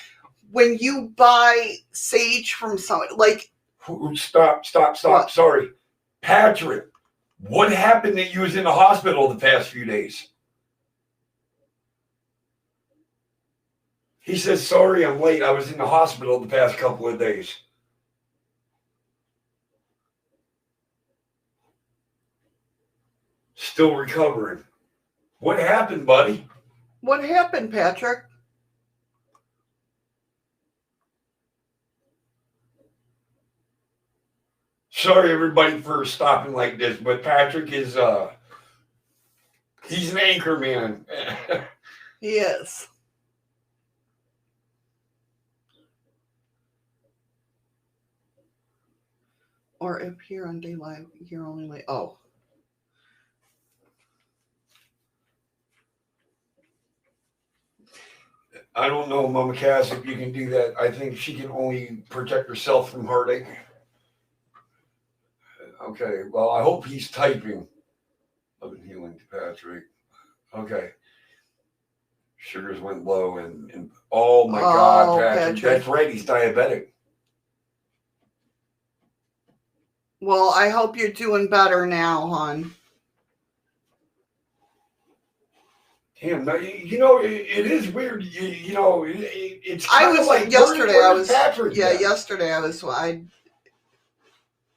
when you buy sage from someone, like. Stop. What? Sorry. Patrick, what happened that you was in the hospital the past few days? He says, sorry, I'm late. I was in the hospital the past couple of days. Still recovering. What happened, buddy? What happened, Patrick? Sorry, everybody, for stopping like this, but Patrick is, he's an anchor man. He is. Or appear on dlive, you're only like, oh. I don't know, Mama Cass, if you can do that. I think she can only protect herself from heartache. Okay, well, I hope he's typing. Love and healing to Patrick. Okay. Sugars went low and oh my God, Patrick. That's right, he's diabetic. Well, I hope you're doing better now, hon. Damn, you know, it is weird. You know, it's I was like yesterday. where's Patrick? Yeah, yesterday I was. What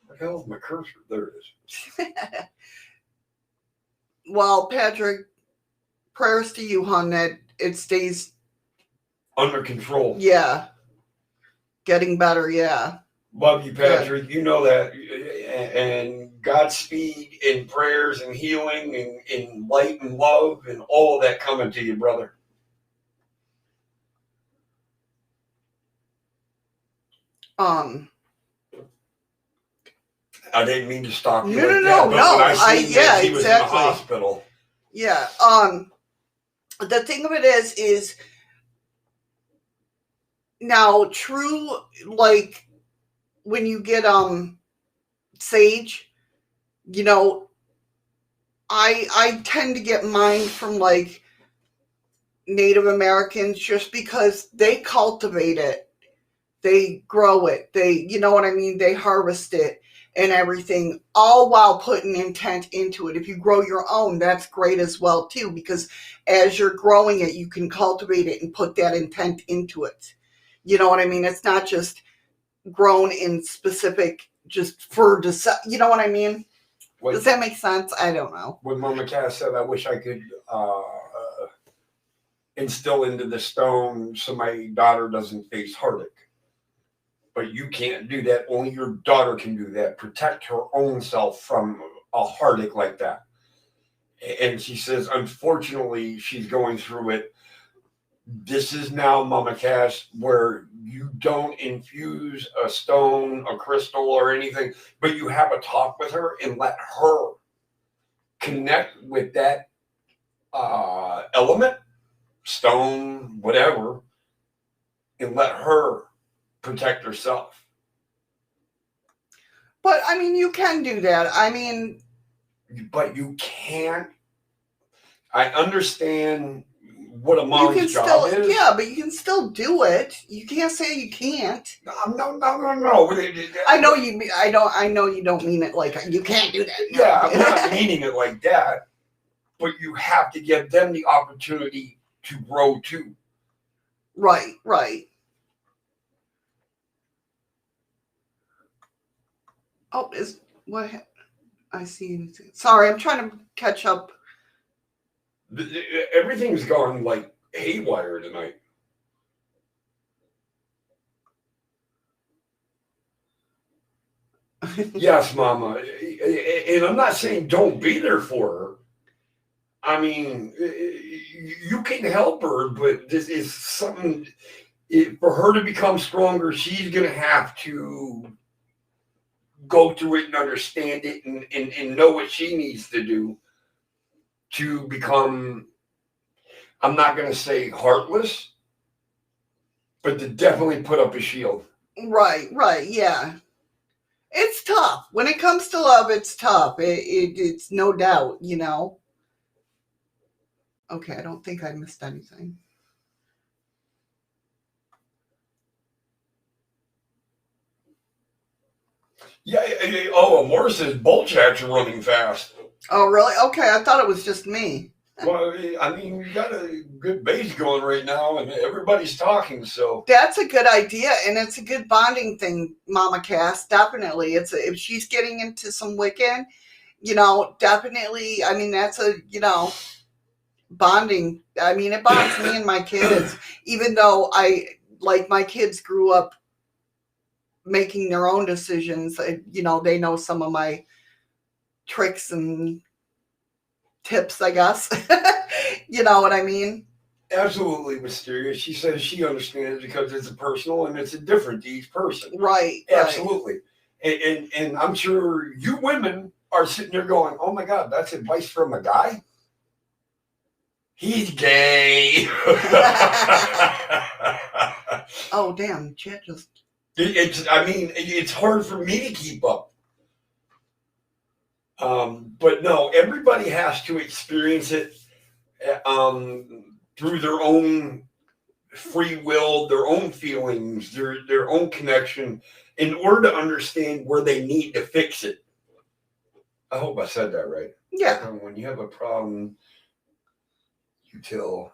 the hell is my cursor? There it is. Well, Patrick, prayers to you, hon, that it stays under control. Yeah, getting better. Yeah. Love you, Patrick. Good. You know that. And Godspeed in prayers and healing and in light and love and all of that coming to you, brother. I didn't mean to stop you. No. Yeah, he was in the hospital. Yeah. The thing of it is now true, like when you get sage, you know, I tend to get mine from like Native Americans just because they cultivate it, they grow it, they, you know what I mean, they harvest it and everything, all while putting intent into it. If you grow your own, that's great as well too, because as you're growing it, you can cultivate it and put that intent into it. You know what I mean? It's not just grown in specific just for, you know what I mean? Does that make sense? I don't know. When Mama Cass said, I wish I could instill into the stone so my daughter doesn't face heartache. But you can't do that. Only your daughter can do that. Protect her own self from a heartache like that. And she says, unfortunately, she's going through it. This is now, Mama Cass, where you don't infuse a stone, a crystal, or anything, but you have a talk with her and let her connect with that element, stone, whatever, and let her protect herself. But I mean, you can do that. I mean, but you can't. I understand what a mom's job is. Yeah, but you can still do it. You can't say you can't. No. I know you. I know you don't mean it like you can't do that. No. Yeah, I'm not meaning it like that. But you have to give them the opportunity to grow too. Right. Oh, is what I see. Sorry, I'm trying to catch up. Everything's gone like haywire tonight. Yes, Mama. And I'm not saying don't be there for her. I mean, you can help her, but this is something for her to become stronger. She's going to have to go through it and understand it and know what she needs to do to become, I'm not going to say heartless, but to definitely put up a shield. Right, yeah. It's tough. When it comes to love, it's tough. It's no doubt, you know. Okay, I don't think I missed anything. Yeah. Oh, Amor says bolt chats are running fast. Oh, really? Okay, I thought it was just me. Well, I mean, you got a good base going right now, and everybody's talking, so. That's a good idea, and it's a good bonding thing, Mama Cass. Definitely. If she's getting into some Wiccan, you know, definitely, I mean, that's a, you know, bonding. I mean, it bonds me and my kids, even though my kids grew up making their own decisions. You know, they know some of my tricks and tips, I guess. You know what I mean? Absolutely mysterious. She says she understands because it's a personal and it's a different to each person. Right. Absolutely. Right. And I'm sure you women are sitting there going, oh my God, that's advice from a guy? He's gay. Oh, damn. Chat just... It's hard for me to keep up. But no, everybody has to experience it through their own free will, their own feelings, their own connection, in order to understand where they need to fix it. I hope I said that right. Yeah. When you have a problem, you tell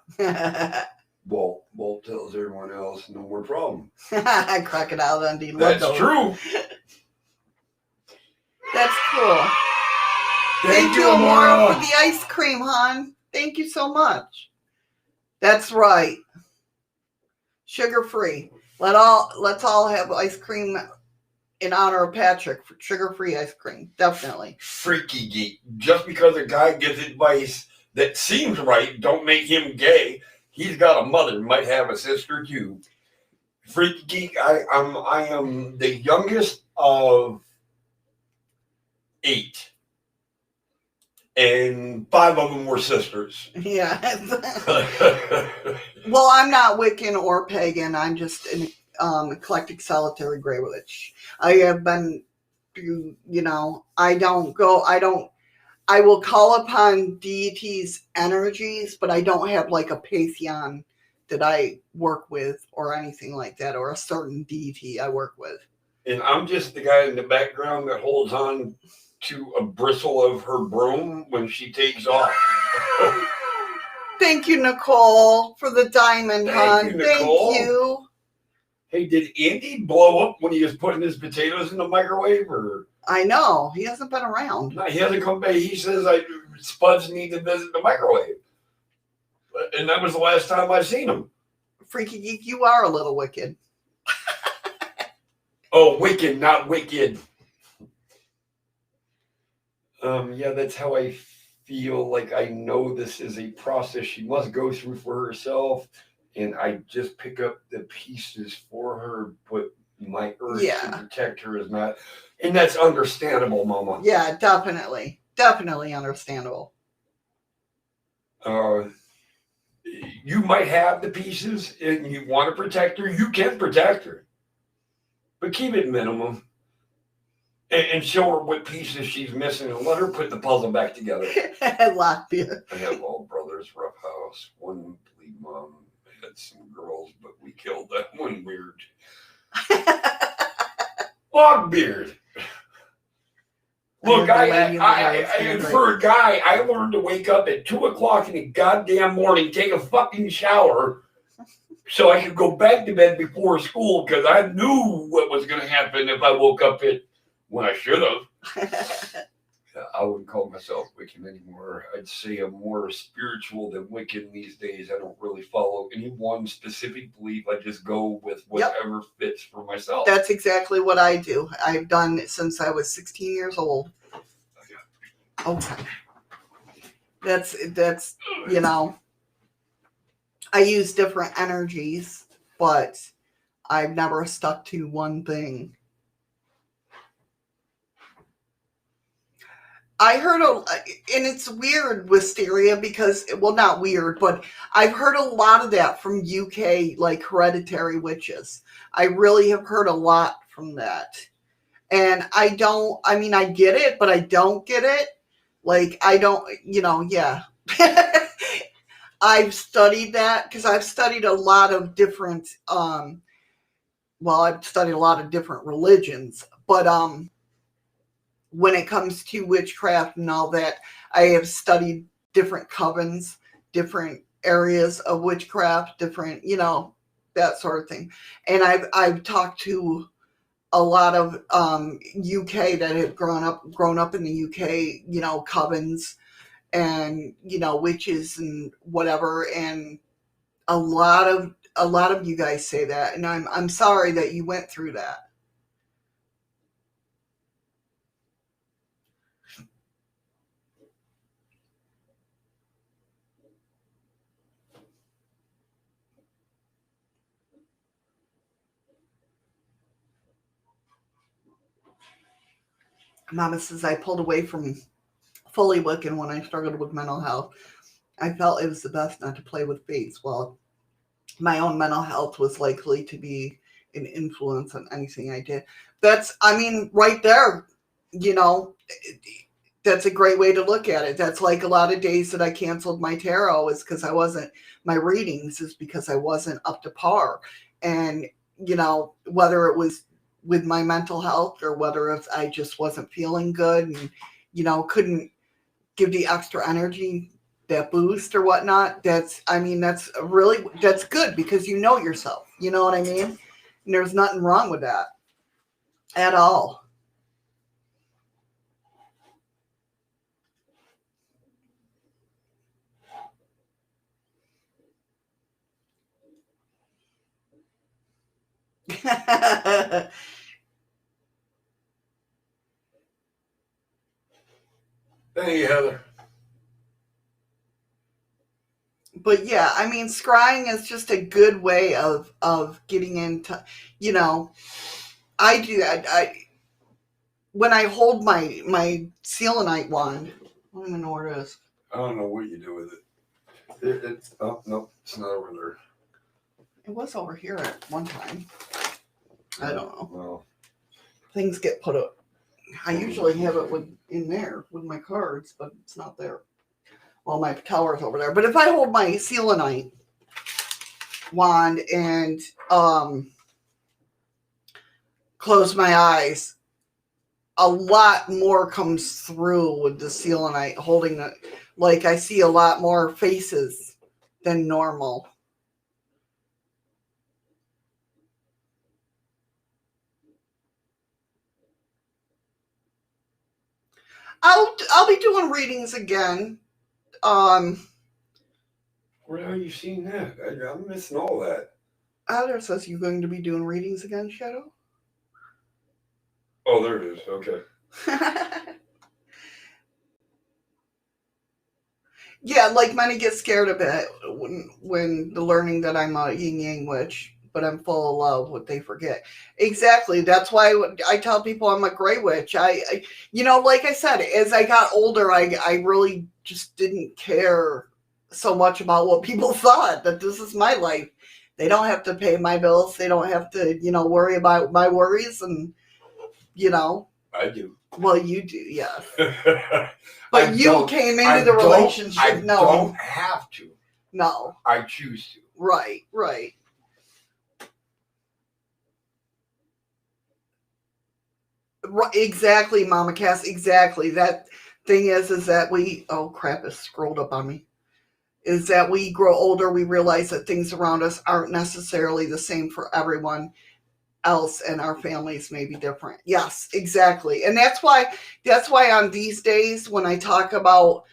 Walt. Walt tells everyone else, no more problem. Crocodile Dundee. That's true. That's cool. Thank you, Amora, for the ice cream, hon. Thank you so much. That's right. Sugar-free. Let's all have ice cream in honor of Patrick. For sugar-free ice cream. Definitely. Freaky geek. Just because a guy gives advice that seems right, don't make him gay. He's got a mother, might have a sister too. Freaky geek. I am the youngest of 8. And 5 of them were sisters. Yeah. Well, I'm not Wiccan or pagan. I'm just an eclectic solitary gray witch. I have been through, you know, I will call upon deities' energies, but I don't have like a pantheon that I work with or anything like that, or a certain deity I work with. And I'm just the guy in the background that holds on to a bristle of her broom when she takes off. Thank you, Nicole, for the diamond, hon. Thank you. Hey, did Andy blow up when he was putting his potatoes in the microwave? Or I know. He hasn't been around. No, he hasn't come back. He says Spuds need to visit the microwave. And that was the last time I've seen him. Freaky geek, you are a little wicked. Oh, wicked, not wicked. Yeah, that's how I feel. Like I know this is a process she must go through for herself, and I just pick up the pieces for her, but my urge to protect her is not, and that's understandable, Mama. Yeah, definitely understandable. You might have the pieces, and you want to protect her. You can protect her, but keep it minimum. And show her what pieces she's missing and let her put the puzzle back together. Lockbeard. I have all brothers, rough house. One bleed mom had some girls, but we killed that one weird. Lockbeard. Look, I for a guy, I learned to wake up at 2:00 in the goddamn morning, take a fucking shower, so I could go back to bed before school, because I knew what was going to happen if I woke up at when I should have. I wouldn't call myself Wiccan anymore. I'd say I'm more spiritual than Wiccan these days. I don't really follow any one specific belief. I just go with whatever fits for myself. That's exactly what I do. I've done it since I was 16 years old. Okay. That's you know, I use different energies, but I've never stuck to one thing. I heard and it's weird, wisteria, because, well, not weird, but I've heard a lot of that from UK, like hereditary witches. I really have heard a lot from that. And I get it, but I don't get it. Like, I don't, yeah. I've studied that because I've studied a lot of different, I've studied a lot of different religions, but, when it comes to witchcraft and all that, I have studied different covens, different areas of witchcraft, different, that sort of thing. And I've talked to a lot of UK that have grown up in the UK, covens and, witches and whatever. And a lot of you guys say that, and I'm sorry that you went through that. Mama says I pulled away from fully Wiccan when I struggled with mental health. I felt it was the best not to play with fates. Well, my own mental health was likely to be an influence on anything I did. That's, right there, that's a great way to look at it. That's like a lot of days that I canceled my tarot is because my readings is because I wasn't up to par. And, whether it was with my mental health or whether I just wasn't feeling good and, couldn't give the extra energy, that boost or whatnot, that's good because you know yourself. You know what I mean? And there's nothing wrong with that at all. Thank you, Heather. But yeah, scrying is just a good way of getting into, I do that. When I hold my selenite wand, I don't even know where it is. I don't know what you do with it. It's no, it's not over there. It was over here at one time. I don't know. Well, things get put up. I usually have it in there with my cards, but it's not there. Well, my tower's over there. But if I hold my selenite wand and close my eyes, a lot more comes through with the selenite holding it. Like, I see a lot more faces than normal. I'll be doing readings again. Where are you seeing that? I'm missing all that. There says you're going to be doing readings again, Shadow. Oh, there it is. Okay. Yeah, like many get scared a bit when the learning that I'm a yin yang witch, but I'm full of love. What they forget. Exactly. That's why I tell people I'm a gray witch. I like I said, as I got older, I really just didn't care so much about what people thought. That this is my life. They don't have to pay my bills. They don't have to, worry about my worries. And, I do. Well, you do, yes. But you came into the relationship. I don't have to. No. I choose to. Right. Exactly, Mama Cass. Exactly. That thing is that we, oh crap, it scrolled up on me. Is that we grow older, we realize that things around us aren't necessarily the same for everyone. else, and our families may be different. Yes, exactly. And that's why on these days when I talk about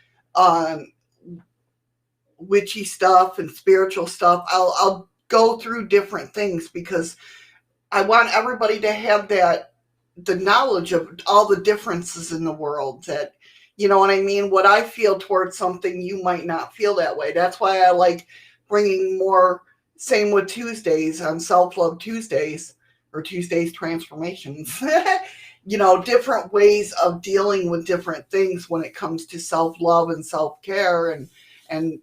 witchy stuff and spiritual stuff, I'll go through different things, because I want everybody to have the knowledge of all the differences in the world, that, you know what I mean? What I feel towards something, you might not feel that way. That's why I like bringing more, same with Tuesdays on Self-Love Tuesdays, or Tuesdays Transformations. Different ways of dealing with different things when it comes to self-love and self-care and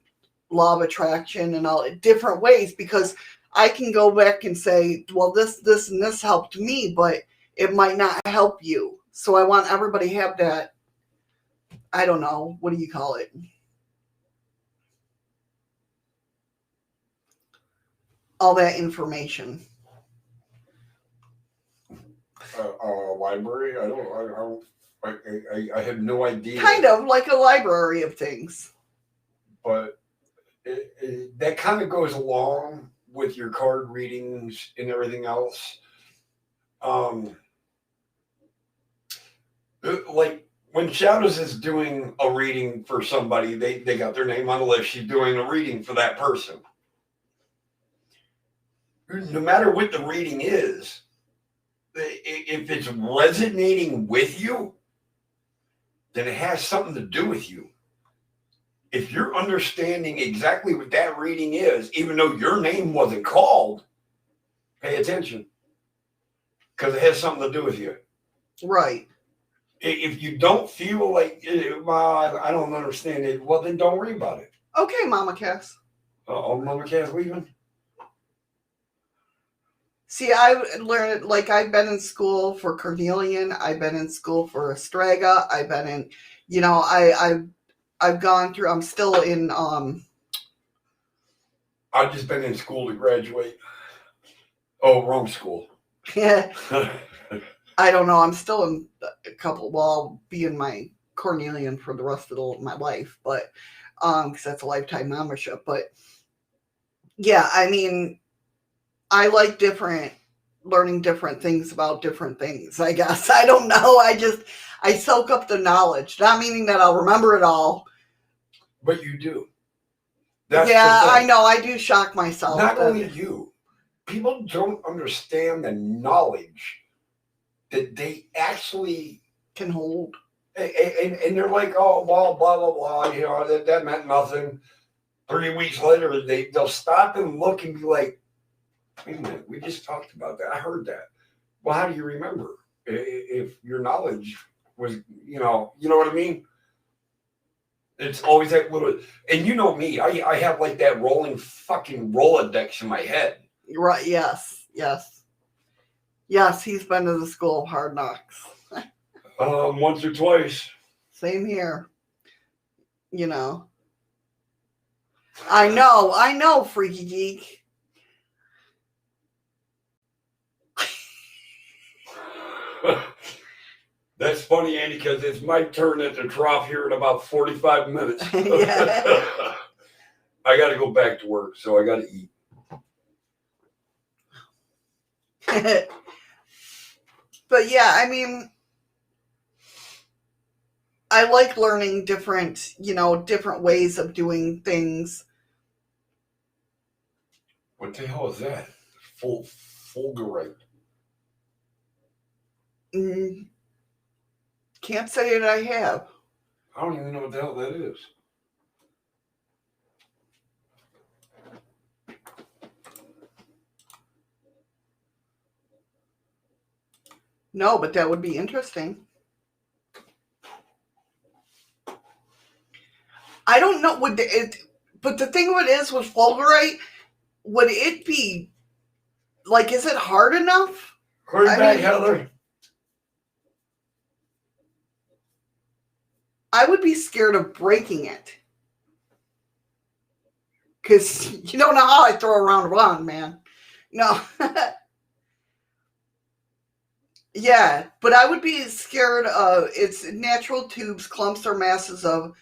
law of attraction and all different ways, because I can go back and say, well, this, and this helped me, but it might not help you. So I want everybody to have that, I don't know, what do you call it? All that information. Library? I have no idea. Kind of like a library of things. But that kind of goes along with your card readings and everything else. Like when Shadows is doing a reading for somebody, they got their name on the list. She's doing a reading for that person. No matter what the reading is, if it's resonating with you, then it has something to do with you. If you're understanding exactly what that reading is, even though your name wasn't called, pay attention, because it has something to do with you. Right. If you don't feel like, well, I don't understand it, well, then don't worry about it. Okay, Mama Cass. Oh, Mama Cass leaving? See, I learned, like, I've been in school for Carnelian. I've been in school for Astraga. I've been in, I've gone through, I'm still in, I've just been in school to graduate. Oh, wrong school. Yeah. I don't know. I'm still in a couple, well, I'll be in my Carnelian for the rest of my life, but, because that's a lifetime membership. But, yeah, I mean, I like learning different things about different things, I guess. I don't know. I soak up the knowledge, not meaning that I'll remember it all. But you do. Yeah, I know. I do shock myself. Not only you. People don't understand the knowledge that they actually can hold. And they're like, oh, well, blah, blah, blah. That meant nothing. 3 weeks later, they'll stop and look and be like, wait a minute, we just talked about that. I heard that. Well, how do you remember? If your knowledge was, you know what I mean? It's always that little, and you know me, I have like that rolling fucking Rolodex in my head. Right, yes. Yes, he's been to the School of Hard Knocks. Once or twice. Same here. I know, Freaky Geek. That's funny, Andy, because it's my turn at the trough here in about 45 minutes. Yeah. I got to go back to work, so I got to eat. But yeah, I mean, I like learning different ways of doing things. What the hell is that? Fulgurite. Can't say that I have. I don't even know what the hell that is. No, but that would be interesting. I don't know. But the thing of it is, with fulgurite, would it be, like, is it hard enough? Call back, Heather. I would be scared of breaking it. Because you don't know how I throw around one, man. No. Yeah, but I would be scared of its natural tubes, clumps, or masses of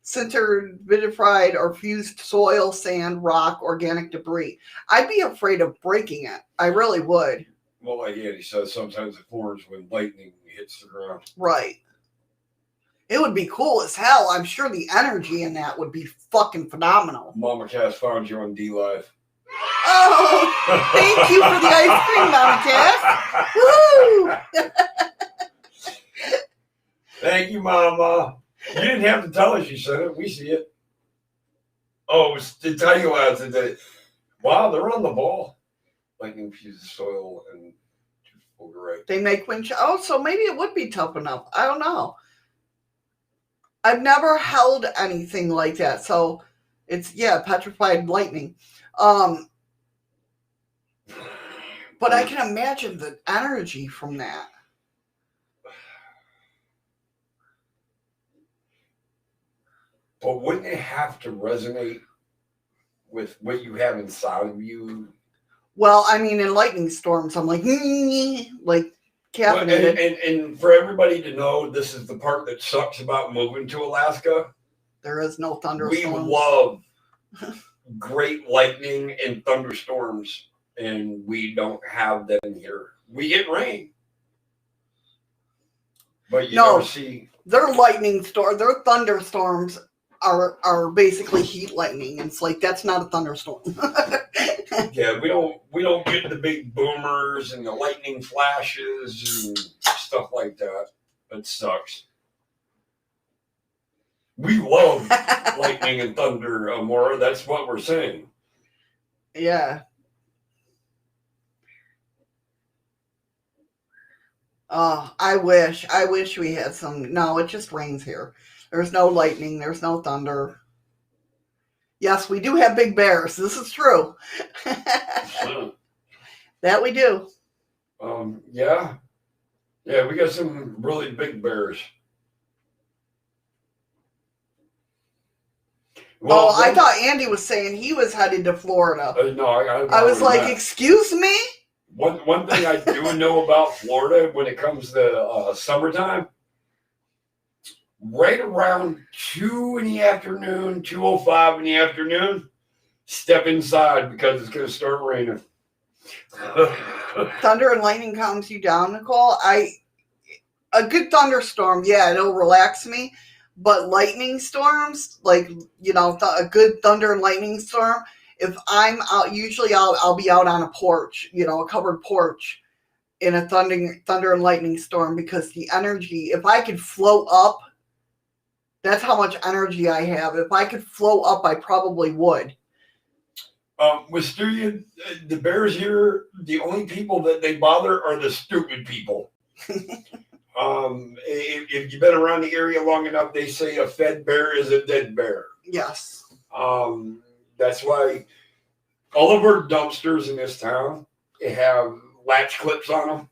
sintered, vitrified, or fused soil, sand, rock, organic debris. I'd be afraid of breaking it. I really would. Well, like Andy says, sometimes it forms when lightning hits the ground. Right. It would be cool as hell. I'm sure the energy in that would be fucking phenomenal. Mama Cass found you on dlive. Oh, thank you for the ice cream, Mama Cass. Woo! Thank you, Mama. You didn't have to tell us you said it. We see it. Oh, to tell you lads today. Wow, they're on the ball. Lightning fuses soil and right. They make wind. Oh, so maybe it would be tough enough. I don't know. I've never held anything like that, so it's petrified lightning. But I can imagine the energy from that. But wouldn't it have to resonate with what you have inside of you? Well, I mean, in lightning storms, I'm like caffeinated. And for everybody to know, this is the part that sucks about moving to Alaska. There is no thunderstorms. We love great lightning and thunderstorms, and we don't have them here. We get rain, but you don't see. Their their thunderstorms are basically heat lightning. It's like that's not a thunderstorm. Yeah, we don't get the big boomers and the lightning flashes and stuff like that. That sucks. We love lightning and thunder, Amora. That's what we're saying. Yeah. Oh, I wish we had some. No, it just rains here. There's no lightning. There's no thunder. Yes, we do have big bears. This is true. That we do. Yeah, we got some really big bears. Well, I thought Andy was saying he was headed to Florida. No, I was like, excuse me? One thing I do know about Florida when it comes to summertime, right around 2 in the afternoon, 2:05 in the afternoon, step inside because it's going to start raining. Thunder and lightning calms you down, Nicole. A good thunderstorm, it'll relax me. But lightning storms, like, a good thunder and lightning storm, if I'm out, usually I'll be out on a porch, a covered porch in a thunder and lightning storm because the energy, if I could float up, that's how much energy I have. If I could float up, I probably would. Wisteria, the bears here, the only people that they bother are the stupid people. If you've been around the area long enough, they say a fed bear is a dead bear. Yes. That's why all of our dumpsters in this town have latch clips on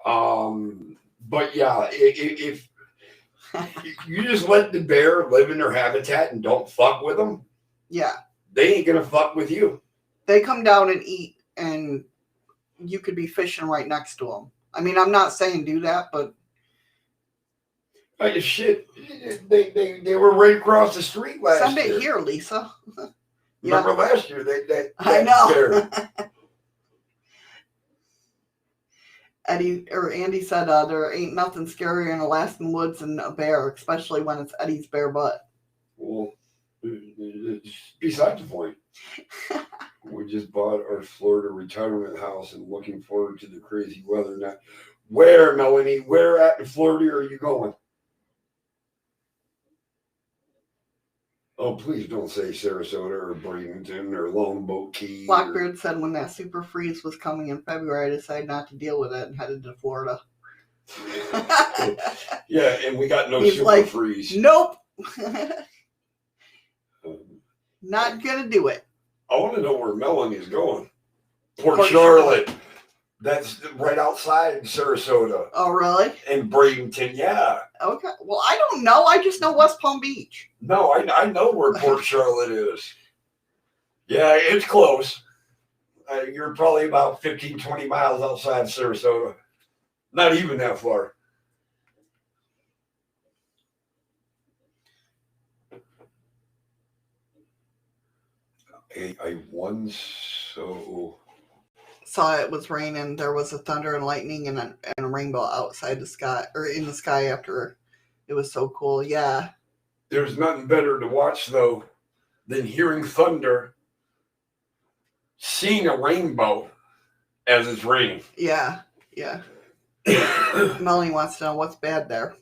them. But yeah, if you just let the bear live in their habitat and don't fuck with them, they ain't gonna fuck with you. They come down and eat, and you could be fishing right next to them. I mean, I'm not saying do that, but shit, they were right across the street last year. Send it here, Lisa. Remember last year? I know. Andy said there ain't nothing scarier in Alaskan woods than a bear, especially when it's Eddie's bare butt. Well, besides the point. We just bought our Florida retirement house and looking forward to the crazy weather now. Where, Melanie? Where at in Florida are you going? Oh, please don't say Sarasota or Bradenton or Longboat Key. Blackbeard said when that super freeze was coming in February, I decided not to deal with it and headed to Florida. Yeah, and we got no super freeze. Nope. Not going to do it. I want to know where Melanie's going. Port Charlotte. That's right outside Sarasota. Oh, really? And Bradenton, yeah. Okay. Well, I don't know. I just know West Palm Beach. No, I know where Port Charlotte is. Yeah, it's close. You're probably about 15, 20 miles outside Sarasota. Not even that far. I once saw it was raining. There was a thunder and lightning and a rainbow outside the sky or in the sky after. It was so cool. Yeah. There's nothing better to watch though than hearing thunder, seeing a rainbow as it's raining. Yeah. Yeah. Melanie wants to know what's bad there.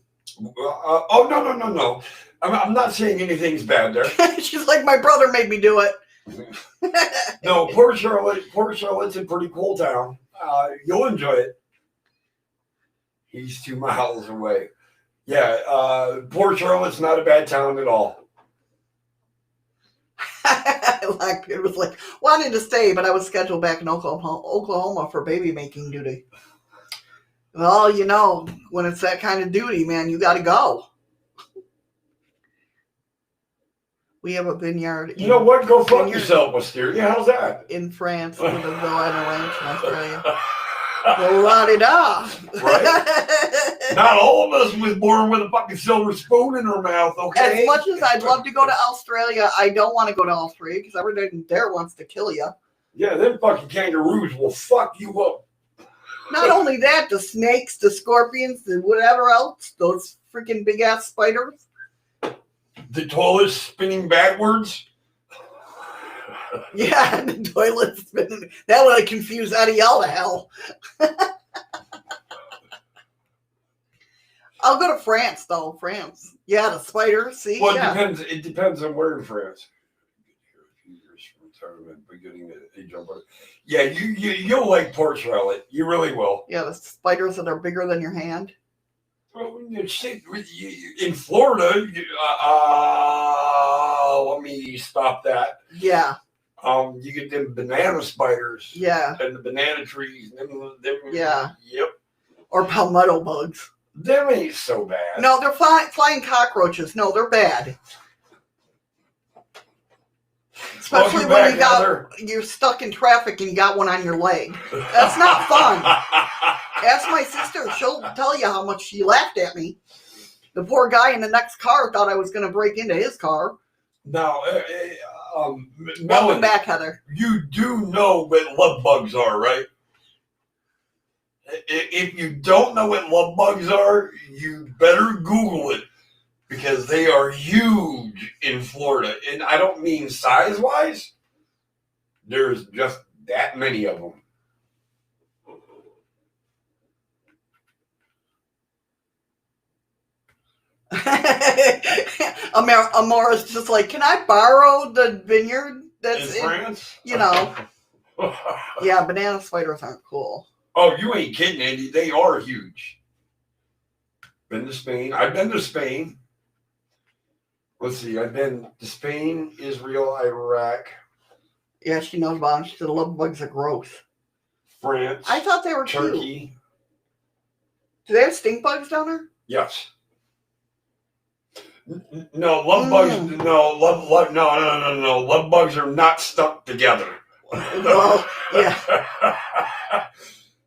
Oh no. I'm not saying anything's bad there. She's like, my brother made me do it. No, Port Charlotte's a pretty cool town. You'll enjoy it. He's 2 miles away. Yeah, Port Charlotte's not a bad town at all. It was like, wanted to stay, but I was scheduled back in Oklahoma for baby making duty. Well, you know, when it's that kind of duty, man, you got to go. We have a vineyard. You know what? Go fuck yourself, Wisteria. How's that? In France, with a villa and a ranch in Australia. La-di-da. Right? Not all of us was born with a fucking silver spoon in our mouth, okay? As much as I'd love to go to Australia, I don't want to go to Australia because everybody there wants to kill you. Yeah, them fucking kangaroos will fuck you up. Not only that, the snakes, the scorpions, the whatever else, those freaking big ass spiders. The toilet spinning backwards. Yeah, the toilet spinning. That would have confused Eddie all to hell. I'll go to France though. France. Yeah, the spiders. See, well, yeah. it depends on where in France. Beginning to age up. Yeah, you'll like Port Charlotte. You really will. Yeah, the spiders that are bigger than your hand. Well, in Florida, let me stop that. Yeah. You get them banana spiders. Yeah. And the banana trees. Them, yeah. Yep. Or palmetto bugs. Them ain't so bad. No, they're flying cockroaches. No, they're bad. Especially when you're stuck in traffic and you got one on your leg. That's not fun. Ask my sister. She'll tell you how much she laughed at me. The poor guy in the next car thought I was going to break into his car. Now, welcome back, Heather. You do know what love bugs are, right? If you don't know what love bugs are, you better Google it. Because they are huge in Florida. And I don't mean size-wise. There's just that many of them. Amora's just like, can I borrow the vineyard that's in France? You know. Yeah, banana spiders aren't cool. Oh, you ain't kidding, Andy. They are huge. Been to Spain. I've been to Spain. Let's see, I've been to Spain, Israel, Iraq. Yeah, she knows about them. She said love bugs are gross. France. I thought they were Turkey. cute. Do they have stink bugs down there? Yes. No, love bugs. No, no. Love bugs are not stuck together. Well, yeah.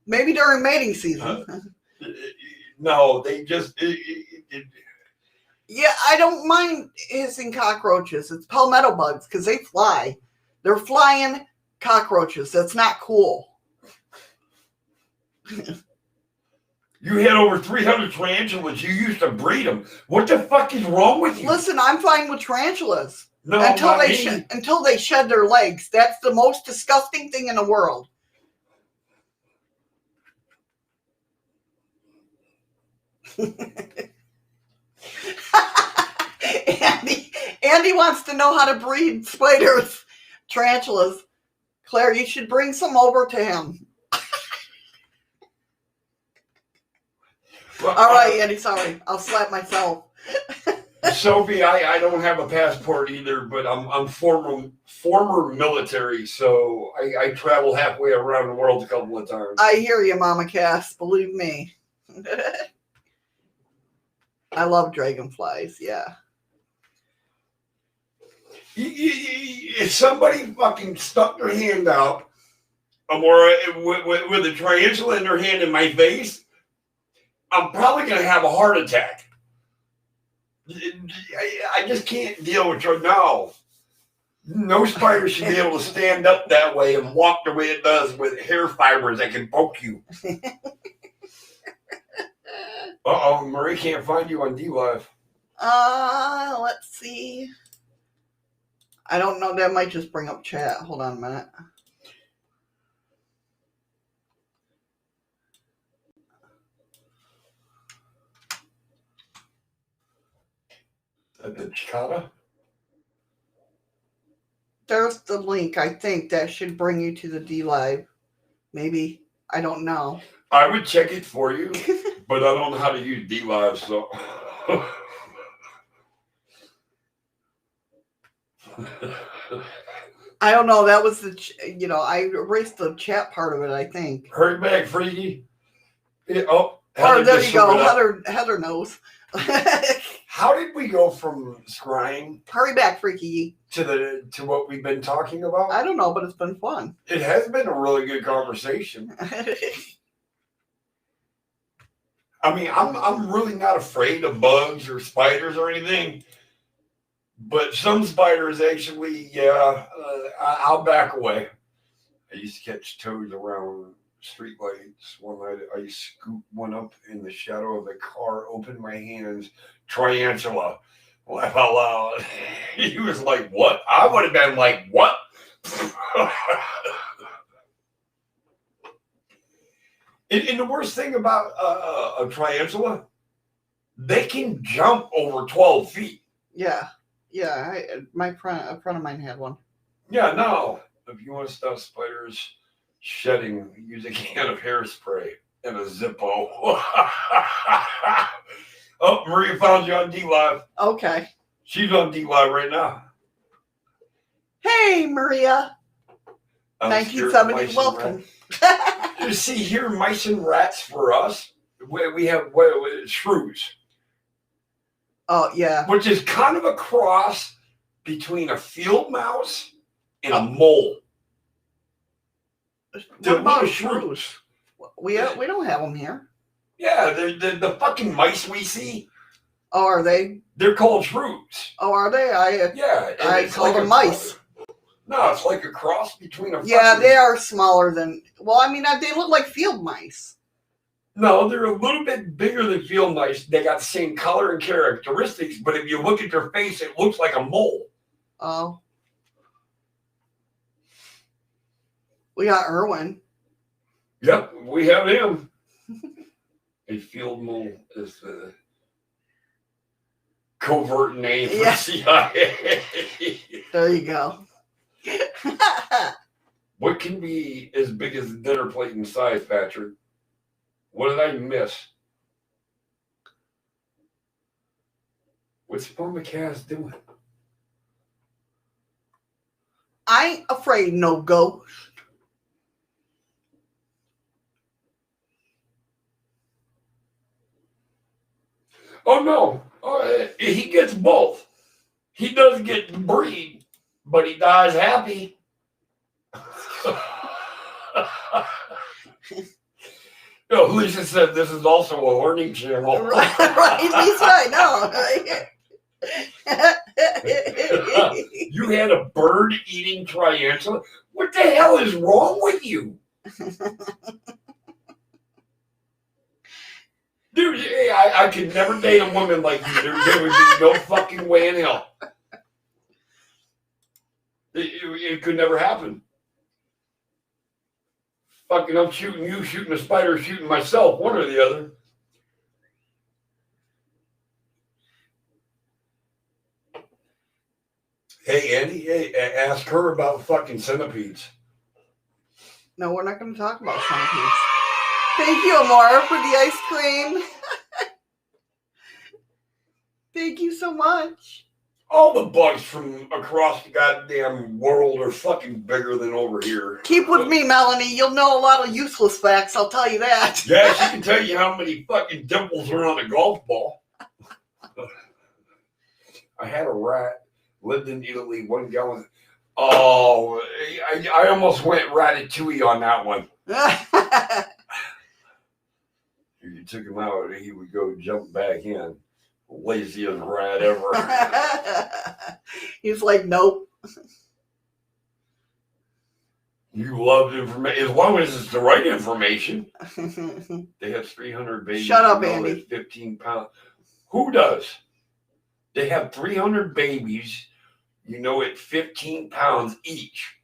Maybe during mating season. No, they just. Yeah, I don't mind hissing cockroaches. It's palmetto bugs because they fly. They're flying cockroaches. That's not cool. You had over 300 tarantulas. You used to breed them. What the fuck is wrong with you? Listen, I'm fine with tarantulas. No, until they shed their legs. That's the most disgusting thing in the world. Andy wants to know how to breed spiders, tarantulas. Claire, you should bring some over to him. Well, all right, Andy, sorry. I'll slap myself. Sophie, I don't have a passport either, but I'm former military, so I travel halfway around the world a couple of times. I hear you, Mama Cass. Believe me. I love dragonflies, yeah. If somebody fucking stuck their hand out or with a tarantula in their hand in my face, I'm probably going to have a heart attack. I just can't deal with it now. No spider should be able to stand up that way and walk the way it does with hair fibers that can poke you. Uh-oh, Marie can't find you on dlive. Let's see. I don't know. That might just bring up chat. Hold on a minute. The Chicada? There's the link. I think that should bring you to the dlive. Maybe. I don't know. I would check it for you, but I don't know how to use dlive, so. I don't know. That was the, I erased the chat part of it, I think. Hurry back, Freaky. There you go. Heather knows. How did we go from scrying? Hurry back, Freaky. To what we've been talking about? I don't know, but it's been fun. It has been a really good conversation. I mean, I'm really not afraid of bugs or spiders or anything. But some spiders actually, I'll back away. I used to catch toads around streetlights. One night I scooped one up in the shadow of the car, opened my hands, tarantula. Laugh out loud. He was like, what? I would have been like, what? And the worst thing about a tarantula, they can jump over 12 feet. Yeah. Yeah, a friend of mine had one. Yeah, no. If you want to stop spiders shedding, use a can of hairspray and a Zippo. Oh, Maria found you on dlive. Okay. She's on dlive right now. Hey, Maria. 1970, welcome. You see here, mice and rats for us. We have shrews. Oh, yeah. Which is kind of a cross between a field mouse and a mole. What about shrews? We don't have them here. Yeah, the fucking mice we see. Oh, are they? They're called shrews. Oh, are they? I call them mice. No, it's like a cross between a. Yeah, they are smaller than. Well, I mean, they look like field mice. No, they're a little bit bigger than field mice. They got the same color and characteristics, but if you look at their face, it looks like a mole. Oh. We got Irwin. Yep, we have him. A field mole is the covert name for CIA. There you go. What can be as big as a dinner plate in size, Patrick? What did I miss? What's Mama Cass doing? I ain't afraid no ghost. Oh, no. He gets both. He does get to breed, but he dies happy. Lisa said this is also a learning channel. Right, Lisa, I know. You had a bird-eating tarantula? What the hell is wrong with you? Dude, I could never date a woman like you. There would be no fucking way in hell. It could never happen. Fucking, I'm shooting you, shooting a spider, shooting myself, one or the other. Hey, Andy, ask her about fucking centipedes. No, we're not going to talk about centipedes. Thank you, Amora, for the ice cream. Thank you so much. All the bugs from across the goddamn world are fucking bigger than over here. Keep with me, Melanie. You'll know a lot of useless facts, I'll tell you that. Yeah, she can tell you how many fucking dimples are on a golf ball. I had a rat, lived in Italy, 1 gallon. Oh, I almost went ratatouille on that one. If you took him out, he would go jump back in. Laziest rat ever. He's like, nope. You love information as long as it's the right information. They have 300 babies. Shut up, Andy. 15 pounds. Who does? They have 300 babies. At 15 pounds each.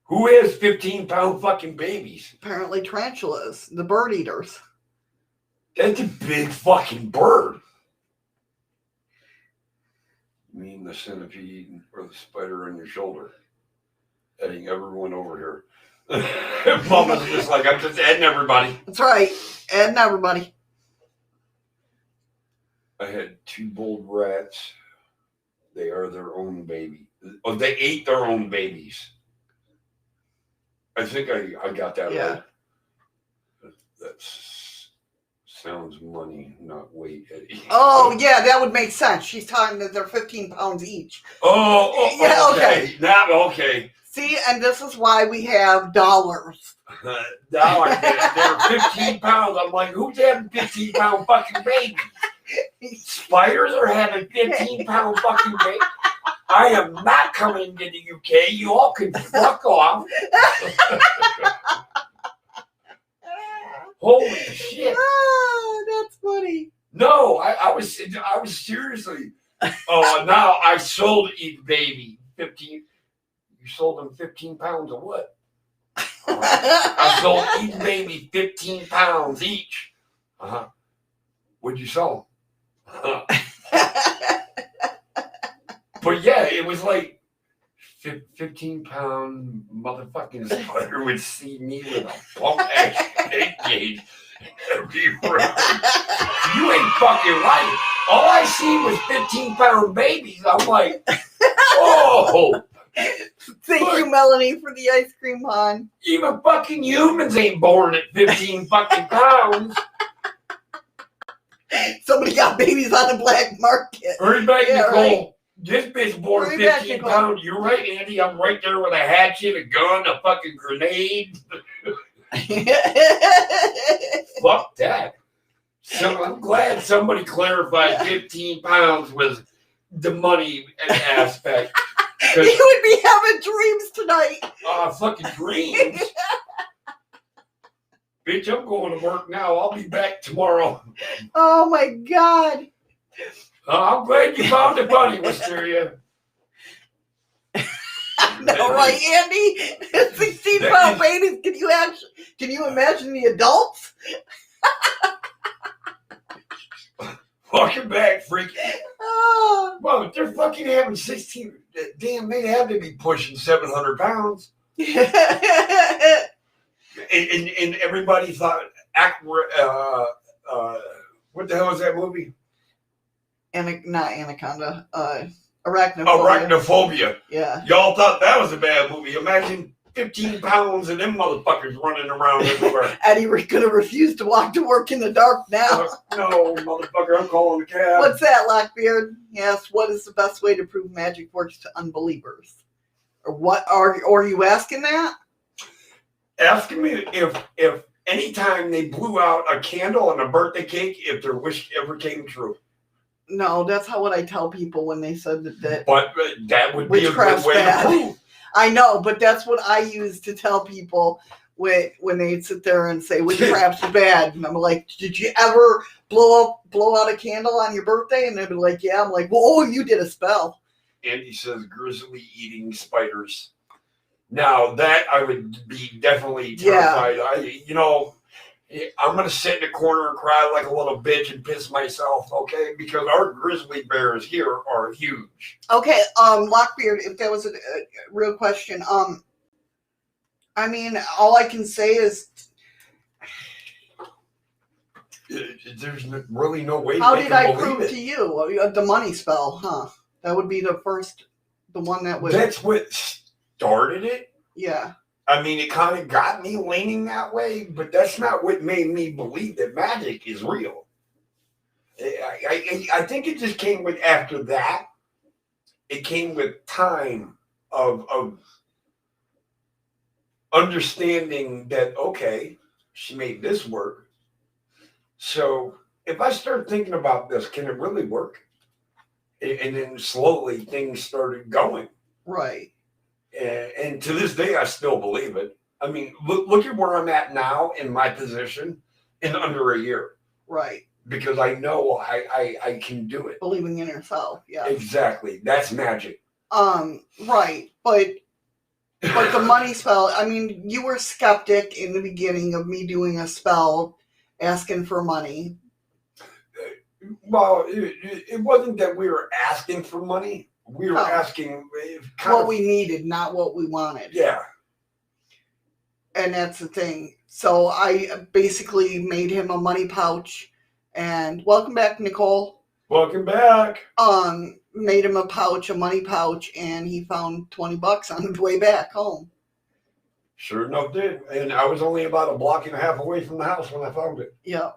Who has 15-pound fucking babies? Apparently tarantulas, the bird eaters. That's a big fucking bird. You mean the centipede or the spider on your shoulder? Adding everyone over here. Mama's just like, I'm just adding everybody. That's right. Adding everybody. I had 2 bold rats. They are their own baby. Oh, they ate their own babies. I think I got that right. That sounds money, not weight, Eddie. Oh, yeah, that would make sense. She's talking that they're 15 pounds each. Yeah, okay. Now, okay. See, and this is why we have dollars. Now I get it. They're 15 pounds. I'm like, who's having 15-pound fucking babies? Spiders are having 15-pound fucking babies. I am not coming to the UK. You all can fuck off. Holy shit! Ah, that's funny. No, I was seriously. Oh, now I sold each baby 15. You sold them 15 pounds of what? I sold each baby 15 pounds each. What'd you sell? But yeah, it was like 15-pound motherfucking spider would see me with a pump action egg gauge everywhere. You ain't fucking right. All I seen was 15-pound babies. I'm like, oh. Thank you, Melanie, for the ice cream, hon. Even fucking humans ain't born at 15 fucking pounds. Somebody got babies on the black market. Hurry back, Nicole. Right. This bitch born 15 pounds. You're right, Andy. I'm right there with a hatchet, a gun, a fucking grenade. Fuck that. So I'm glad somebody clarified 15 pounds was the money aspect. You would be having dreams tonight. Fucking dreams. Bitch, I'm going to work now. I'll be back tomorrow. Oh my God. I'm glad you found it funny, Wisteria. No, right, Andy? 16-pound babies. Can you imagine the adults? Fucking back, freak. Oh. Well, they're fucking having 16. Damn, they have to be pushing 700 pounds. And everybody thought, what the hell is that movie? Not Anaconda. Arachnophobia. Arachnophobia. Yeah. Y'all thought that was a bad movie. Imagine 15 pounds and them motherfuckers running around everywhere. Eddie, we're going to refuse to walk to work in the dark now. No, motherfucker, I'm calling the cab. What's that, Lockbeard? Yes, what is the best way to prove magic works to unbelievers? Or what are you asking that? Asking me if anytime they blew out a candle on a birthday cake, if their wish ever came true. No, that's what I tell people when they said that. But that would be a good way to prove. I know, but that's what I use to tell people when they sit there and say witchcraft's bad. And I'm like, did you ever blow out a candle on your birthday? And they'd be like, yeah. I'm like, well, oh, you did a spell. Andy says grizzly eating spiders. Now that I would be definitely terrified. Yeah. I'm going to sit in a corner and cry like a little bitch and piss myself, okay? Because our grizzly bears here are huge. Okay, Lockbeard, if that was a real question, I mean, all I can say is... There's really no way how did I prove to you? The money spell, huh? That would be the one that would... That's what started it? Yeah. I mean, it kind of got me leaning that way, but that's not what made me believe that magic is real. I think it just came with, after that, it came with time of understanding that, okay, she made this work. So if I start thinking about this, can it really work? And then slowly things started going. Right. And to this day, I still believe it. I mean, look at where I'm at now in my position in under a year. Right. Because I know I can do it. Believing in yourself, yeah. Exactly. That's magic. Right. But the money spell, I mean, you were skeptic in the beginning of me doing a spell asking for money. Well, it wasn't that we were asking for money. We were asking what we needed, not what we wanted. Yeah. And that's the thing. So I basically made him a money pouch. And welcome back, Nicole. Welcome back. Made him a money pouch, and he found $20 on the way back home. Sure enough did. And I was only about a block and a half away from the house when I found it. Yeah.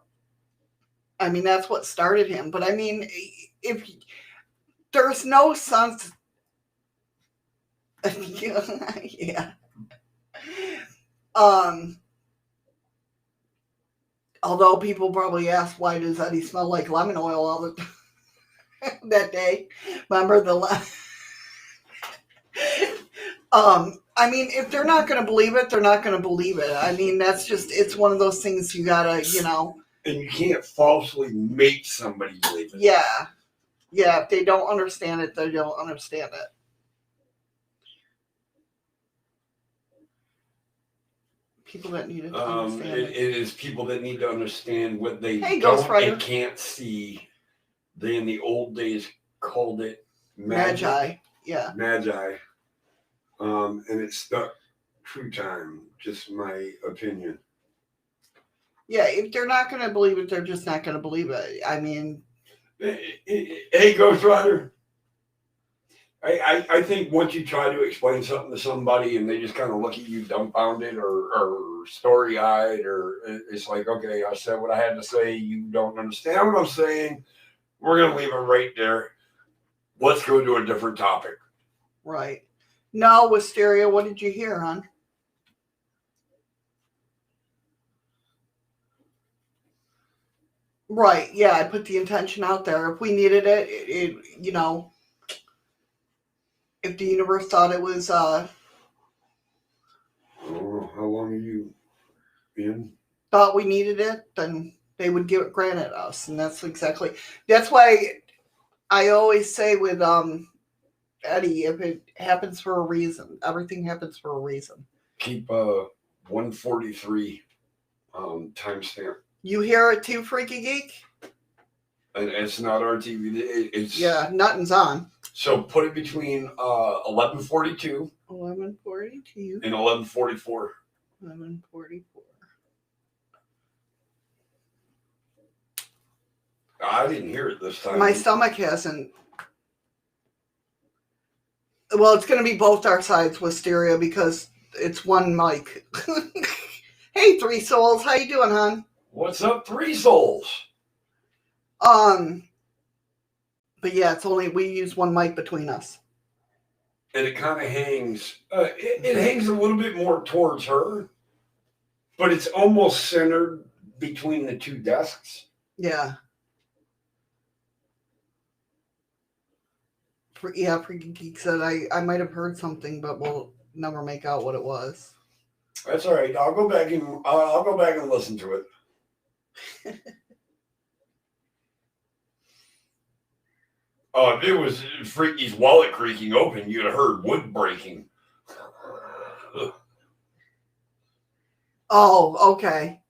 I mean, that's what started him. But I mean, if there's no sense. Yeah. Although people probably ask, why does Eddie smell like lemon oil all the time that day? Remember the I mean, if they're not going to believe it, they're not going to believe it. I mean, that's just, it's one of those things you got to, you know. And you can't falsely make somebody believe it. Yeah. Yeah, if they don't understand it, they don't understand it. People that need to understand it. It is people that need to understand what they don't and can't see. They in the old days called it magic. Magi. Yeah. Magi. And it stuck true time. Just my opinion. Yeah, if they're not going to believe it, they're just not going to believe it. I mean, hey, Ghost Rider. I think once you try to explain something to somebody and they just kind of look at you dumbfounded or story-eyed, or it's like, okay, I said what I had to say. You don't understand what I'm saying. We're going to leave it right there. Let's go to a different topic. Right. No, Wisteria, what did you hear, hon? Right. Yeah, I put the intention out there. If we needed it, you know, if the universe thought it was I don't know how long are you in? Thought we needed it, then they would grant it us. And that's why I always say with Eddie, if it happens for a reason, everything happens for a reason. Keep 143 timestamp. You hear it too, Freaky Geek? And it's not our TV. It's nothing's on. So put it between 11:42 11:42 and 11:44. 11:44. I didn't hear it this time. My stomach hasn't. Well, it's going to be both our sides, Wisteria, because it's one mic. Hey, Three Souls, how you doing, hon? What's up, Three Souls? But yeah, it's only we use one mic between us. And it kind of hangs. It hangs a little bit more towards her, but it's almost centered between the two desks. Yeah. Freaky Geek said I might have heard something, but we'll never make out what it was. That's all right. I'll go back and listen to it. If it was Freaky's wallet creaking open, you'd have heard wood breaking. Oh, okay.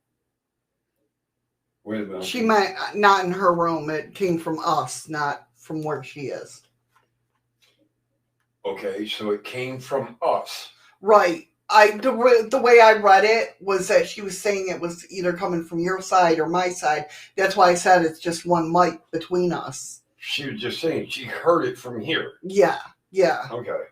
Wait a minute. She might not in her room. It came from us, not from where she is. Okay, so it came from us. Right. The way I read it was that she was saying it was either coming from your side or my side. That's why I said it's just one mic between us. She was just saying she heard it from here. Yeah. Okay.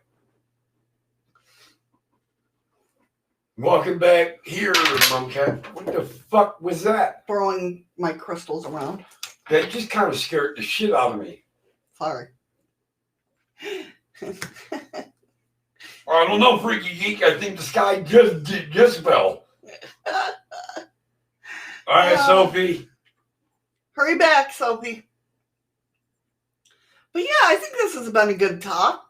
Welcome back here, Mumcat. What the fuck was that? Throwing my crystals around. That just kind of scared the shit out of me. Sorry. I don't know, Freaky Geek. I think the sky just fell. All right, Sophie. Hurry back, Sophie. But yeah, I think this has been a good talk.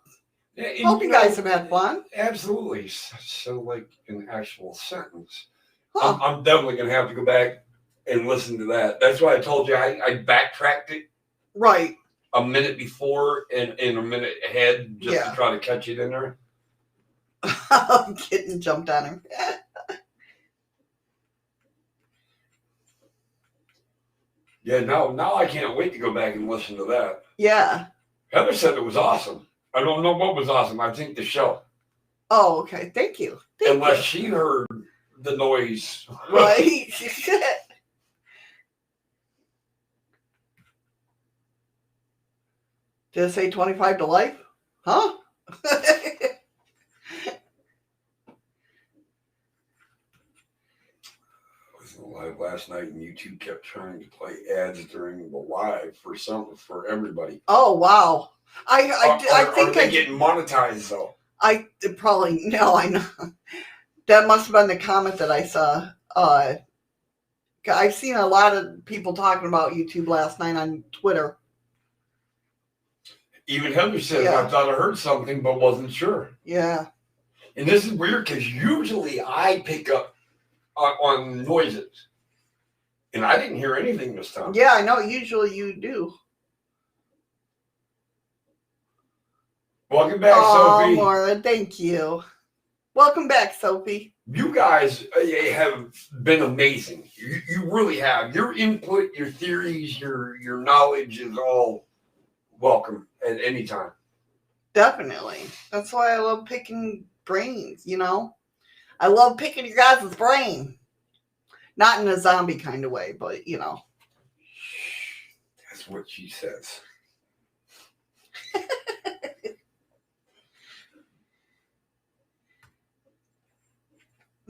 And, Hope you guys have had fun. Absolutely. So like an actual sentence. Huh. I'm definitely going to have to go back and listen to that. That's why I told you I backtracked it Right. a minute before and a minute ahead just Yeah. to try to catch it in there. Kitten jumped on her. Yeah, now I can't wait to go back and listen to that. Yeah. Heather said it was awesome. I don't know what was awesome. I think the show. Oh, okay. Thank you. Unless she heard the noise. Right. Did it say 25 to life? Huh? I was in the live last night and YouTube kept trying to play ads during the live for everybody. Oh, wow. I think are they getting monetized though? I probably, no, I know. That must have been the comment that I saw. I've seen a lot of people talking about YouTube last night on Twitter. Even Heather says, Yeah. I thought I heard something, but wasn't sure. Yeah. And this is weird because usually I pick up on noises. And I didn't hear anything this time. Yeah, I know. Usually you do. Welcome back, Oh, Sophie. Maura, thank you. Welcome back, Sophie. You guys have been amazing. You really have. Your input, your theories, your knowledge is all welcome at any time. Definitely. That's why I love picking brains, you know? I love picking your guys' brain. Not in a zombie kind of way, but, you know. That's what she says.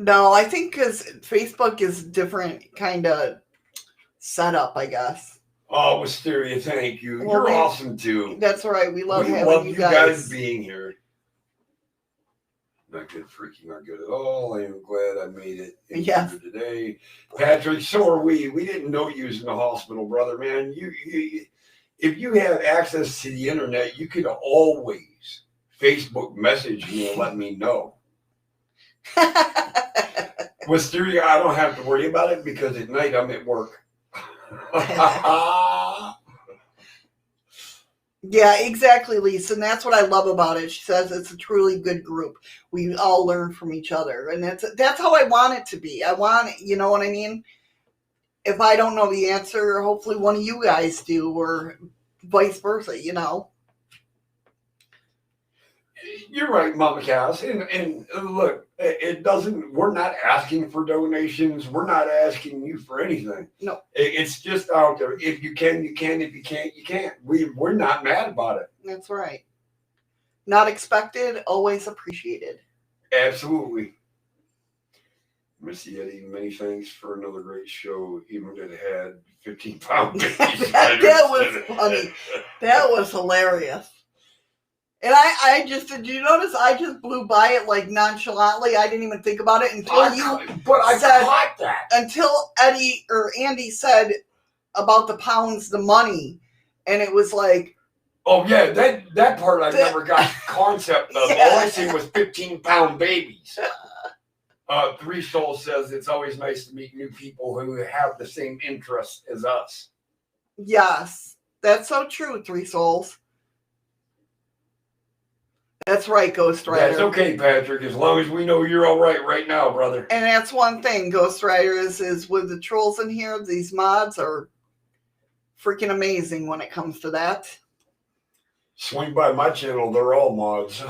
No, I think because Facebook is different kind of setup, I guess. Oh, Wisteria, thank you. Well, You're awesome too. That's right. We love having love you you guys being here. Not good, freaking not good at all. I am glad I made it in here today. Patrick, so are we. We didn't know you was in the hospital, brother, man. You if you have access to the internet, you could always Facebook message me and let me know. Wisteria, I don't have to worry about it because at night I'm at work. Yeah, exactly, Lisa. And that's what I love about it. She says it's a truly good group. We all learn from each other. And that's how I want it to be. I want, you know what I mean? If I don't know the answer, hopefully one of you guys do, or vice versa, you know? You're right, Mama Cass. And look, it doesn't, we're not asking for donations. We're not asking you for anything. No. It's just out there. If you can, you can. If you can't, you can't. We're not mad about it. That's right. Not expected, always appreciated. Absolutely. Missy Eddie, many thanks for another great show, even if it had 15-pound babies. That was funny. That was hilarious. And I just, did you notice I just blew by it like nonchalantly? I didn't even think about it until I said, caught that. Until Eddie or Andy said about the pounds, the money. And it was like. Oh, yeah, that part I never got the concept of. Yeah. All I seen was 15-pound babies. Three Souls says it's always nice to meet new people who have the same interests as us. Yes, that's so true, Three Souls. That's right, Ghost Rider. That's okay, Patrick, as long as we know you're all right now, brother. And that's one thing, Ghost Rider, is with the trolls in here, these mods are freaking amazing when it comes to that. Swing by my channel, they're all mods.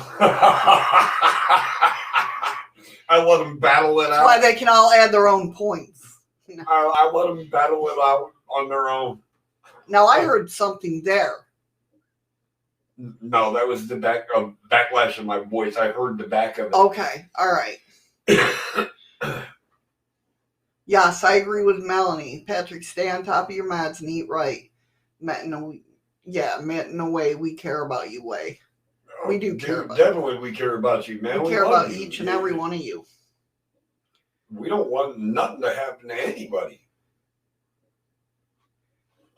I let them battle it out. That's why they can all add their own points. I let them battle it out on their own. Now, I heard something there. No, that was the backlash of my voice. I heard the back of it. Okay, all right. Yes, I agree with Melanie. Patrick, stay on top of your mods and eat right. Met in a way we care about you way. We do care about definitely you. We care about you, man. We care about each and every one of you. We don't want nothing to happen to anybody.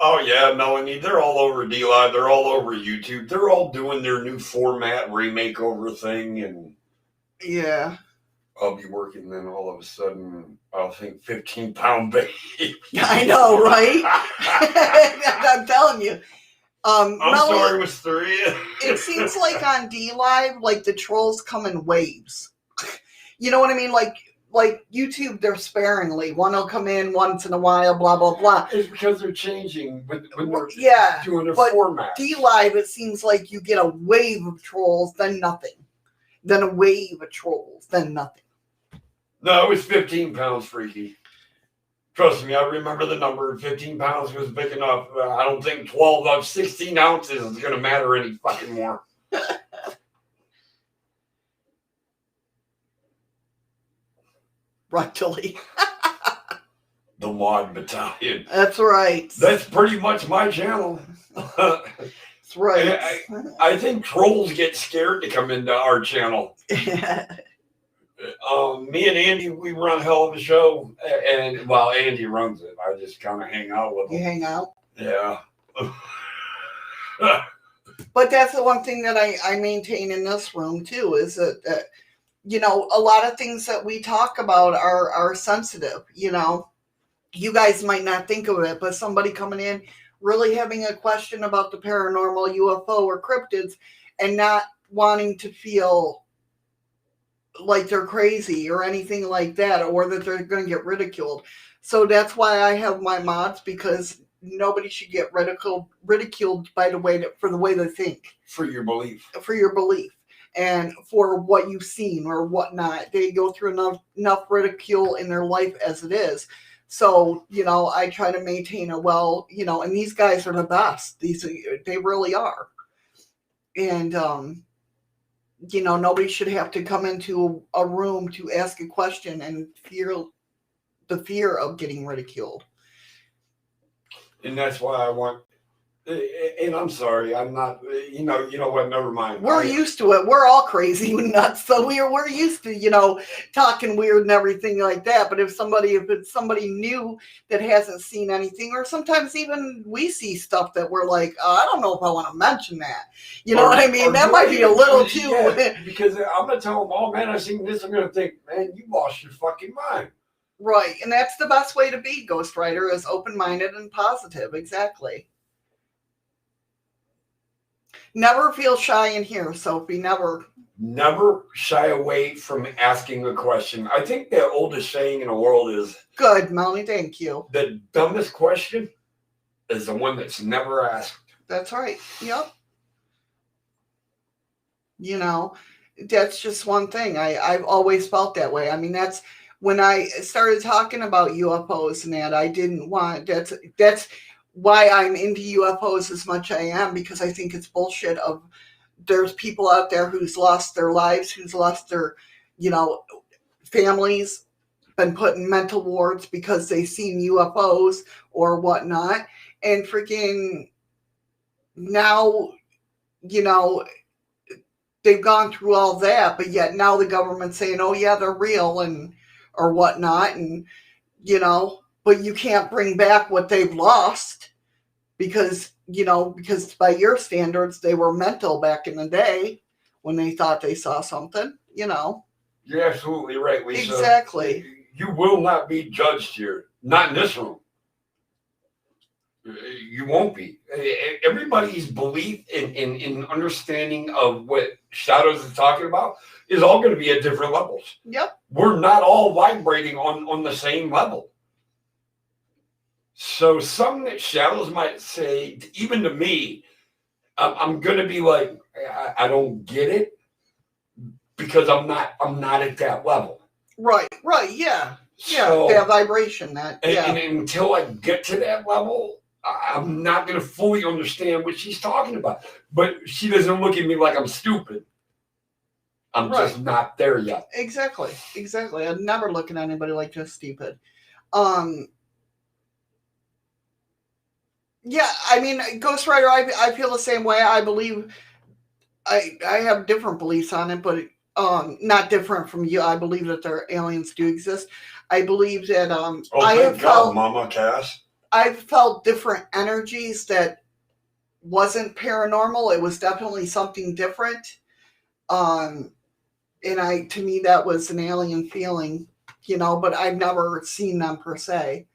Oh yeah, Melanie, they're all over dlive. They're all over YouTube. They're all doing their new format remake over thing, and Yeah. I'll be working. Then all of a sudden, I'll think 15-pound baby. I know, right? I'm telling you. I'm Melanie, sorry, it was 3. it seems like on dlive, like the trolls come in waves. You know what I mean? Like YouTube, they're sparingly. One will come in once in a while, blah blah blah. It's because they're changing when they're Yeah, doing their but format. dlive, it seems like you get a wave of trolls, then nothing. Then a wave of trolls, then nothing. No, it was 15 pounds, freaky. Trust me, I remember the number. 15 pounds was big enough. I don't think 12 of 16 ounces is going to matter any fucking more. Rectally. The Mod Battalion. That's right. That's pretty much my channel. That's right. I think trolls get scared to come into our channel. Me and Andy, we run a hell of a show, and well, Andy runs it. I just kind of hang out with him. You hang out? Yeah. But that's the one thing that I maintain in this room too, is that you know, a lot of things that we talk about are sensitive. You know, you guys might not think of it, but somebody coming in really having a question about the paranormal, UFO, or cryptids, and not wanting to feel like they're crazy or anything like that, or that they're going to get ridiculed. So that's why I have my mods, because nobody should get ridiculed by for the way they think. For your belief. For your belief. And for what you've seen or whatnot. They go through enough ridicule in their life as it is. So, you know, I try to maintain you know, and these guys are the best. They really are. And, you know, nobody should have to come into a room to ask a question and feel the fear of getting ridiculed. And that's why I want, and I'm sorry, I'm not, you know what, never mind. We're used to it. We're all crazy and nuts. So we're used to, you know, talking weird and everything like that. But if it's somebody new that hasn't seen anything, or sometimes even we see stuff that we're like, I don't know if I want to mention that. You know what I mean? That might be a little too. Yeah, because I'm going to tell them, oh man, I've seen this. I'm going to think, man, you lost your fucking mind. Right. And that's the best way to be, Ghost Rider, is open-minded and positive. Exactly. Never feel shy in here, Sophie. Never. Never shy away from asking a question. I think the oldest saying in the world is... Good, Melanie. Thank you. The dumbest question is the one that's never asked. That's right. Yep. You know, that's just one thing. I've always felt that way. I mean, that's... When I started talking about UFOs and that, I didn't want... That's why I'm into UFOs as much as I am, because I think it's bullshit of... There's people out there who's lost their lives, who's lost their, you know, families, been put in mental wards because they've seen UFOs or whatnot. And freaking now, you know, they've gone through all that, but yet now the government's saying, oh yeah, they're real and or whatnot, and you know, but you can't bring back what they've lost because, you know, because by your standards they were mental back in the day when they thought they saw something, you know. You're absolutely right, Lisa. Exactly. You will not be judged here. Not in this room. You won't be. Everybody's belief in understanding of what Shadows is talking about is all going to be at different levels. Yep. We're not all vibrating on the same level. So some that Shadows might say, even to me, I'm going to be like, I don't get it because I'm not at that level. Right, yeah. Yeah, so, that vibration, and until I get to that level, I'm not going to fully understand what she's talking about. But she doesn't look at me like I'm stupid. I'm just not there yet. Exactly. I'd never look at anybody like just stupid. Yeah, I mean, Ghost Rider, I feel the same way. I believe I have different beliefs on it, but not different from you. I believe that aliens do exist. I believe that I have felt, Mama Cass. I felt different energies that wasn't paranormal. It was definitely something different. And to me, that was an alien feeling, but I've never seen them per se.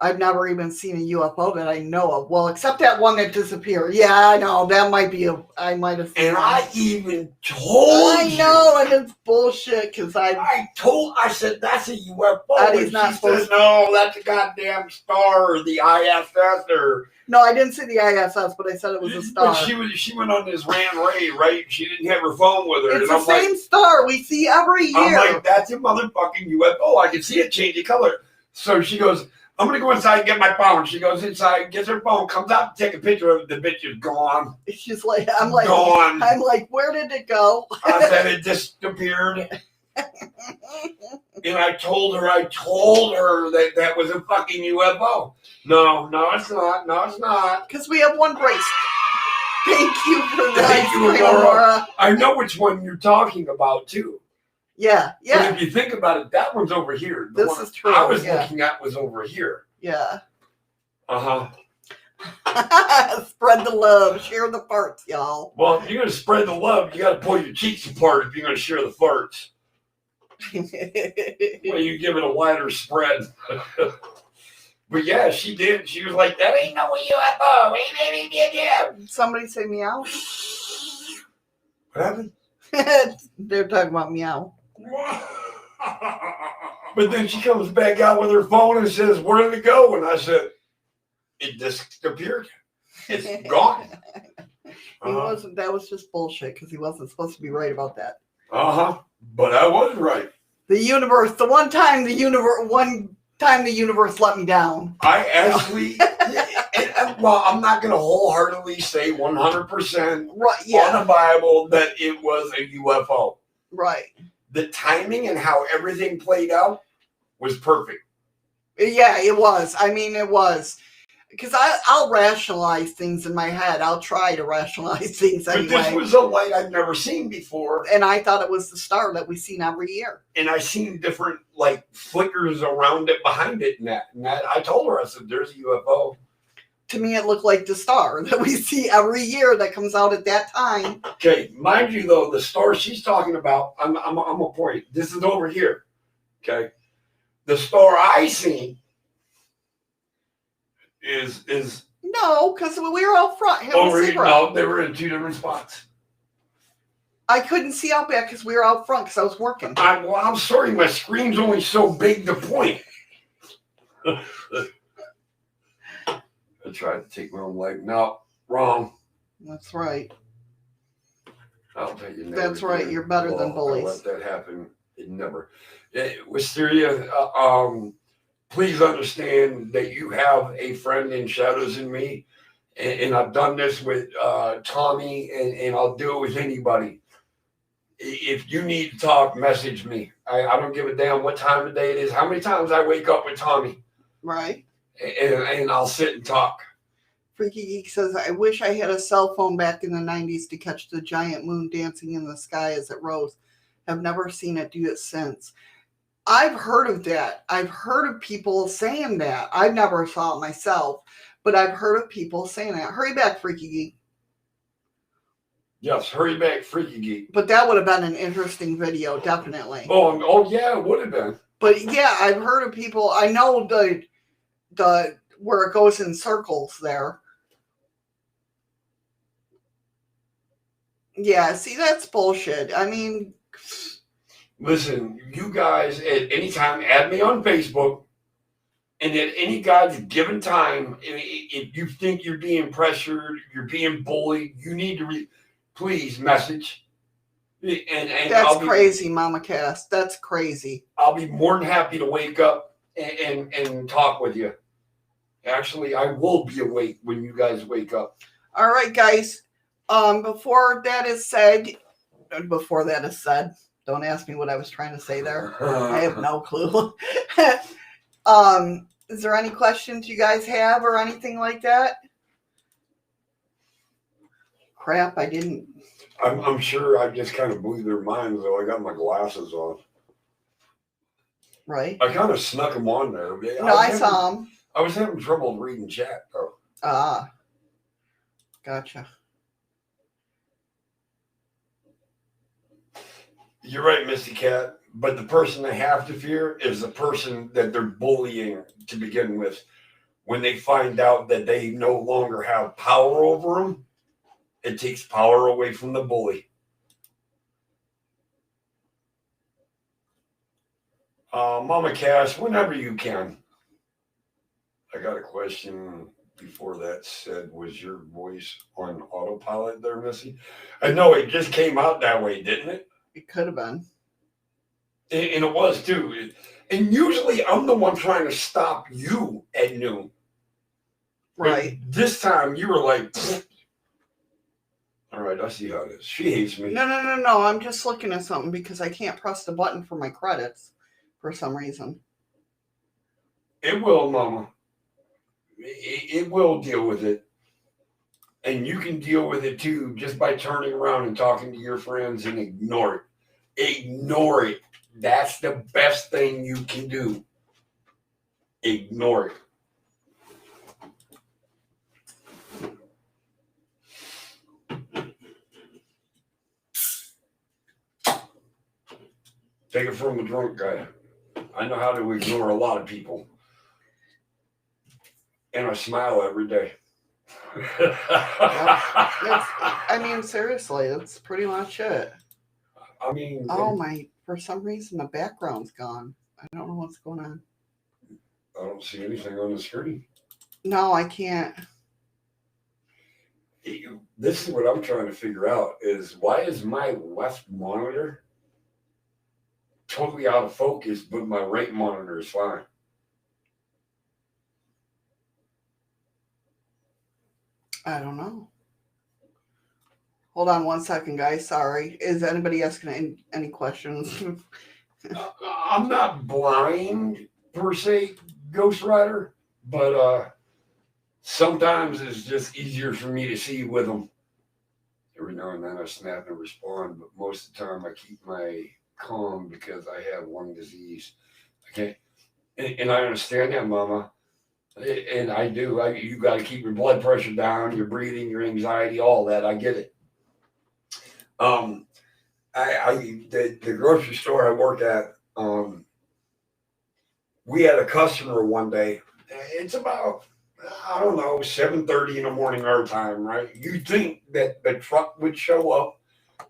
I've never even seen a UFO that I know of. Well, except that one that disappeared. Yeah, I know. That might be I might have seen And that. I even told I know, and it's bullshit because I said, that's a UFO. Eddie's And not she supposed says, no, that's a goddamn star or the ISS or. No, I didn't say the ISS, but I said it was a star. But she went on this ran ray, right? She didn't have her phone with her. It's and the same star we see every year. I'm like, that's a motherfucking UFO. I can see it change the color. So she goes, I'm going to go inside and get my phone. She goes inside, gets her phone, comes out to take a picture of it. The bitch is gone. She's like, I'm like, gone. I'm like, where did it go? I said it disappeared. And I told her that that was a fucking UFO. No, it's not. No, it's not. Because we have one brace. Thank you for that. Thank you, Laura. I know which one you're talking about, too. Yeah. But if you think about it, that one's over here. The this one is true. I was looking at was over here. Yeah. Uh-huh. Spread the love. Share the farts, y'all. Well, if you're going to spread the love, you got to pull your cheeks apart if you're going to share the farts. Well, you give it a wider spread. But yeah, she did. She was like, that ain't no UFO. Somebody say meow. What happened? They're talking about meow. But then she comes back out with her phone and says, where did it go? And I said, it disappeared. It's gone. He wasn't. That was just bullshit because he wasn't supposed to be right about that. But I was right. The universe. The one time the universe let me down. I actually. Well, I'm not going to wholeheartedly say 100% on the Bible that it was a UFO. Right. The timing and how everything played out was perfect. Yeah, it was. I mean, it was. Because I'll rationalize things in my head. I'll try to rationalize things anyway. But this was a light I've never seen before. And I thought it was the star that we've seen every year. And I seen different, like, flickers around it, behind it, and that. I told her, I said, there's a UFO. To me, it looked like the star that we see every year that comes out at that time. Okay, mind you, though, the star she's talking about, I'm a point. This is over here. Okay? The star I seen is no, because we were out front. over here. No, they were in two different spots. I couldn't see out back because we were out front because I was working. I'm sorry, my screen's only so big to point. I tried to take my own life. No, wrong. That's right. I'll tell you. That's right. You're better than bullies. Let that happen. It never. Wisteria, please understand that you have a friend in Shadows in Me, and I've done this with Tommy, and I'll do it with anybody. If you need to talk, message me. I don't give a damn what time of day it is. How many times I wake up with Tommy? Right. And I'll sit and talk. Freaky Geek says, I wish I had a cell phone back in the 90s to catch the giant moon dancing in the sky as it rose. Have never seen it do it since. I've heard of that. I've heard of people saying that. I've never saw it myself, but I've heard of people saying that. Hurry back, Freaky Geek. Yes, hurry back, Freaky Geek. But that would have been an interesting video, definitely. Oh yeah, it would have been. But yeah, I've heard of people. I know the where it goes in circles there. Yeah, see, that's bullshit. I mean, listen, you guys at any time add me on Facebook, and at any guy's given time, if you think you're being pressured, you're being bullied, you need to please message. And that's crazy, Mama Cass. That's crazy. I'll be more than happy to wake up and talk with you. Actually, I will be awake when you guys wake up. All right, guys. Before that is said, don't ask me what I was trying to say there. I have no clue. Is there any questions you guys have or anything like that? Crap, I didn't. I'm sure I just kind of blew their minds, though. I got my glasses on. Right. I kind of snuck them on there. No, I saw them. I was having trouble reading chat, though. Ah, gotcha. You're right, Missy Cat. But the person they have to fear is the person that they're bullying to begin with. When they find out that they no longer have power over them, it takes power away from the bully. Mama Cash, whenever you can. I got a question before that said, was your voice on autopilot there, Missy? I know it just came out that way, didn't it? It could have been. And it was too. And usually I'm the one trying to stop you at noon. Right. But this time you were like, all right, I see how it is. She hates me. No. I'm just looking at something because I can't press the button for my credits for some reason. It will, Mama. It will deal with it. And you can deal with it too just by turning around and talking to your friends and ignore it. Ignore it. That's the best thing you can do. Ignore it. Take it from a drunk guy. I know how to ignore a lot of people. And I smile every day. Seriously, that's pretty much it. I mean, for some reason the background's gone. I don't know what's going on. I don't see anything on the screen. No, I can't. This is what I'm trying to figure out is why is my left monitor totally out of focus, but my right monitor is fine? I don't know. Hold on one second, guys. Sorry. Is anybody asking any questions? I'm not blind per se, Ghost Rider, but sometimes it's just easier for me to see with them. Every now and then I snap and respond, but most of the time I keep my calm because I have lung disease. I can't, and I understand that, Mama. And I do. You got to keep your blood pressure down, your breathing, your anxiety, all that. I get it. The grocery store I work at, we had a customer one day. It's about, I don't know, 7:30 in the morning our time, right? You'd think that the truck would show up,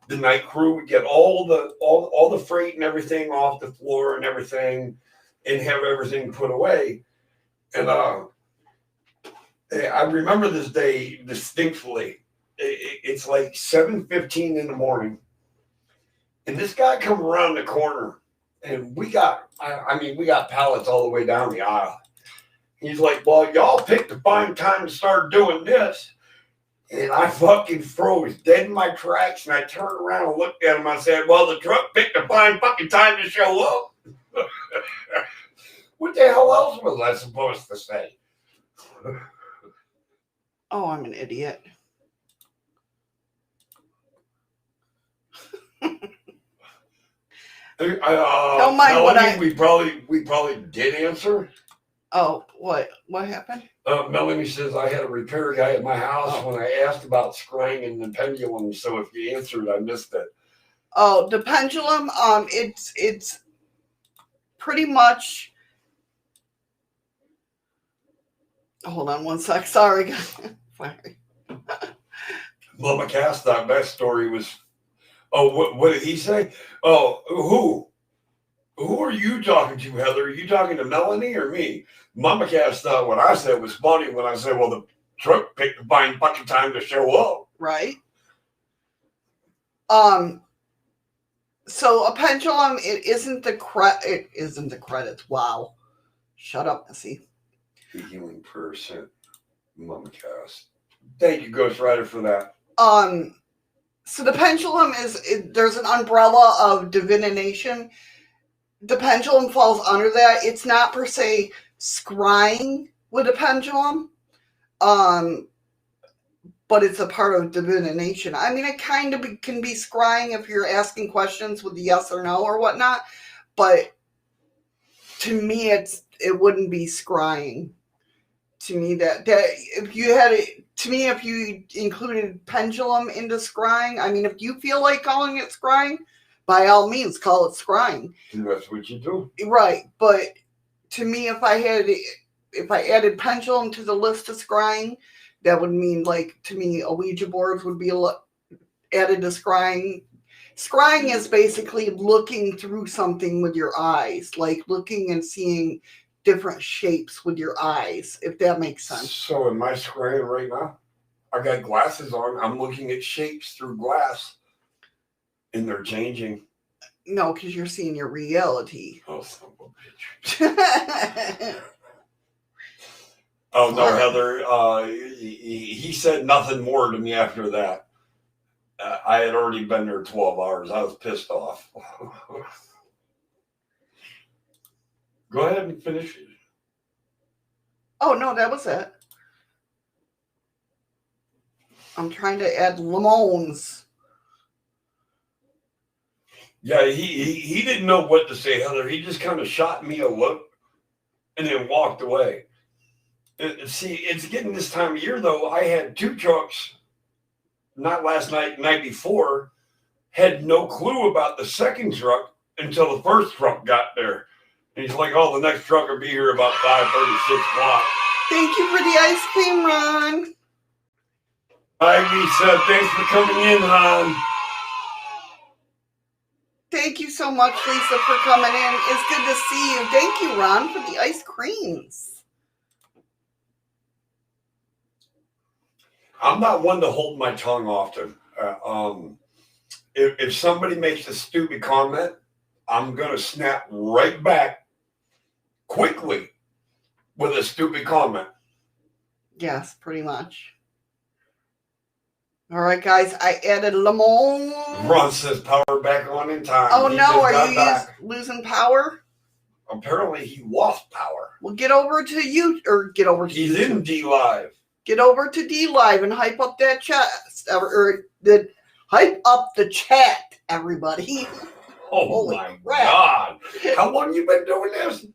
the night crew would get all the freight and everything off the floor and everything, and have everything put away. And I remember this day distinctly. It's like 7:15 in the morning, and this guy come around the corner, and we got pallets all the way down the aisle. He's like, "Well, y'all picked a fine time to start doing this," and I fucking froze dead in my tracks, and I turned around and looked at him. I said, "Well, the truck picked a fine fucking time to show up." What the hell else was I supposed to say? Oh, I'm an idiot. Don't mind Melanie, we probably did answer. Oh, what happened? Melanie says I had a repair guy at my house when I asked about scrying and the pendulum. So if you answered, I missed it. Oh, the pendulum. It's pretty much. Hold on one sec. Sorry. Sorry. Mama Cass thought that story was. Oh, what did he say? Oh, who are you talking to, Heather? Are you talking to Melanie or me? Mama Cass thought what I said was funny when I said, well, the truck picked a fine fucking time to show up. Right. So a pendulum, it isn't the credits. Wow. Shut up, Missy. The healing prayer sent Mama Cass. Thank you, Ghost Rider, for that. So the pendulum there's an umbrella of divination. The pendulum falls under that. It's not per se scrying with a pendulum, but it's a part of divination. I mean, it kind of can be scrying if you're asking questions with yes or no or whatnot, but to me, it wouldn't be scrying. to me that if you had it, to me, if you included pendulum into scrying, I mean, if you feel like calling it scrying, by all means, call it scrying. That's what you do. Right. But to me, if I added pendulum to the list of scrying, that would mean, like, to me, a Ouija board would be added to scrying. Scrying is basically looking through something with your eyes, like looking and seeing different shapes with your eyes, if that makes sense. So am I scrying right now? I got glasses on. I'm looking at shapes through glass, and they're changing. No, because you're seeing your reality. Oh, son of a bitch. Oh, no, Heather. He said nothing more to me after that. I had already been there 12 hours. I was pissed off. Go ahead and finish it. Oh, no, that was it. I'm trying to add lemons. Yeah, he didn't know what to say, Heather. He just kind of shot me a look and then walked away. See, it's getting this time of year, though. I had 2 trucks, not last night, night before, had no clue about the second truck until the first truck got there. And he's like, oh, the next truck will be here about 5:30, 6 o'clock. Thank you for the ice cream, Ron. Hi, Lisa. Thanks for coming in, hon. Thank you so much, Lisa, for coming in. It's good to see you. Thank you, Ron, for the ice creams. I'm not one to hold my tongue often. If somebody makes a stupid comment, I'm going to snap right back quickly with a stupid comment. Yes, pretty much. All right, guys, I added lemon. Ron says power back on in time. Oh, He no, just are got you back. losing power? Apparently, he lost power. Well, get over to you, or get over to He's YouTube. in dlive. Get over to dlive and hype up that chat, hype up the chat, everybody. Oh, Holy my crap. God. How long you been doing this?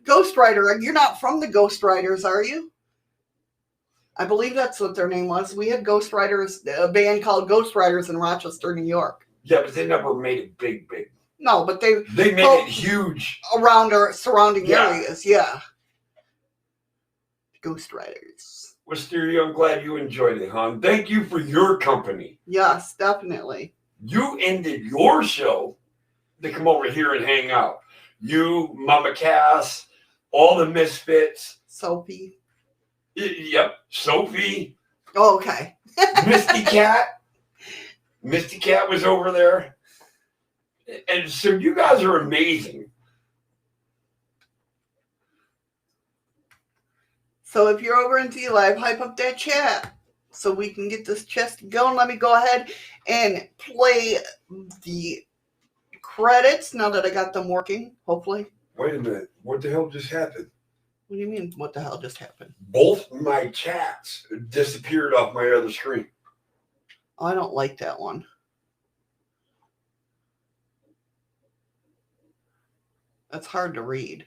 Ghost Rider, you're not from the Ghost Riders, are you? I believe that's what their name was. We had Ghost Riders, a band called Ghost Riders in Rochester, New York. Yeah, but they never made it big. No, but they They made it huge. around our surrounding Yeah. areas, yeah. Ghost Riders. Wisteria, I'm glad you enjoyed it, hon. Thank you for your company. Yes, definitely. You ended your show to come over here and hang out. You, Mama Cass, all the misfits. Sophie. Yep, Sophie, Oh, okay. Misty Cat. Misty Cat was over there. And so you guys are amazing. So if you're over in dlive, hype up that chat so we can get this chest going. Let me go ahead and play the credits now that I got them working, hopefully. Wait a minute. What the hell just happened? What do you mean, what the hell just happened? Both my chats disappeared off my other screen. Oh, I don't like that one. That's hard to read.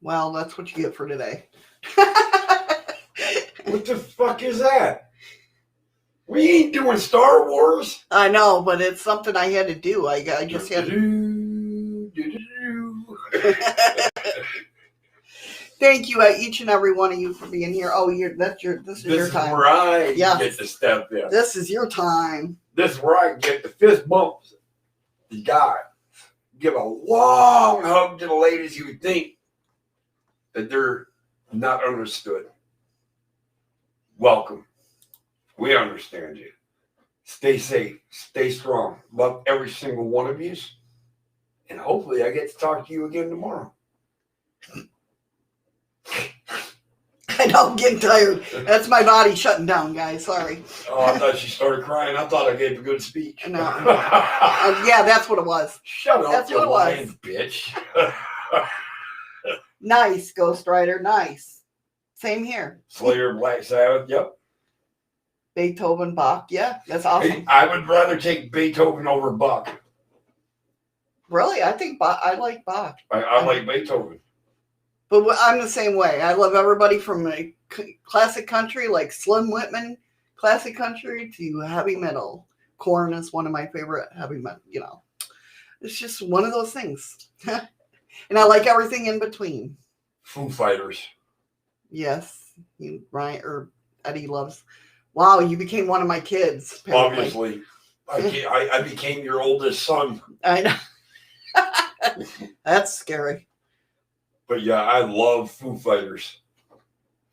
Well, that's what you get for today. What the fuck is that? We ain't doing Star Wars. I know, but it's something I had to do. I just had to. Thank you, each and every one of you, for being here. Oh, this is your time. This is where I Yes. get to step in. This is your time. This is where I get the fist bumps. The guy. Give a long hug to the ladies who think that they're not understood. Welcome. We understand you. Stay safe. Stay strong. Love every single one of you. And hopefully I get to talk to you again tomorrow. I know, I'm getting tired. That's my body shutting down, guys. Sorry. Oh, I thought she started crying. I thought I gave a good speech. No. Yeah, that's what it was. Shut up, That's you what it was. lying bitch. Nice, Ghost Rider. Nice. Same here. Slayer, Black Sabbath, yep. Beethoven, Bach. Yeah, that's awesome. Hey, I would rather take Beethoven over Bach. Really? I think Bach. I like Bach. I like Beethoven. But I'm the same way. I love everybody from a classic country like Slim Whitman, classic country, to heavy metal. Korn is one of my favorite heavy metal, you know. It's just one of those things. And I like everything in between. Foo Fighters. Yes. Ryan or Eddie loves. Wow, you became one of my kids. Apparently. Obviously. I became your oldest son. I know. That's scary. But yeah, I love Foo Fighters.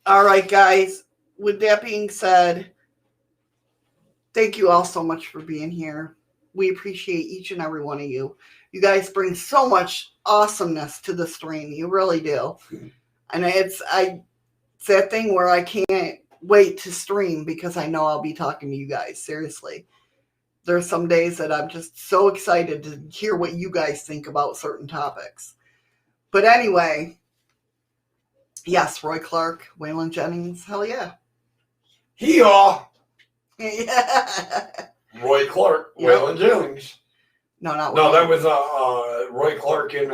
All right, guys. With that being said, thank you all so much for being here. We appreciate each and every one of you. You guys bring so much awesomeness to the stream. You really do. And it's that thing where I can't wait to stream because I know I'll be talking to you guys. Seriously. There's some days that I'm just so excited to hear what you guys think about certain topics. But anyway, yes, Roy Clark, Waylon Jennings, hell yeah. Hee-haw! Yeah. Roy Clark, Yep. Waylon Jennings. No, not No, Waylon. that was Roy Clark and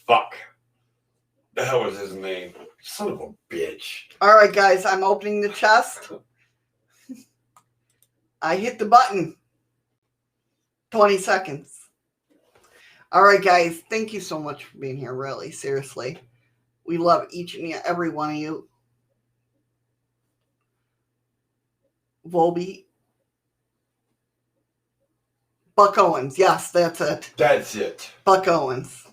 fuck. The hell was his name? Son of a bitch. All right, guys, I'm opening the chest. I hit the button. 20 seconds. All right, guys, thank you so much for being here, really, seriously. We love each and every one of you. Volby. Buck Owens. Yes, that's it. That's it. Buck Owens.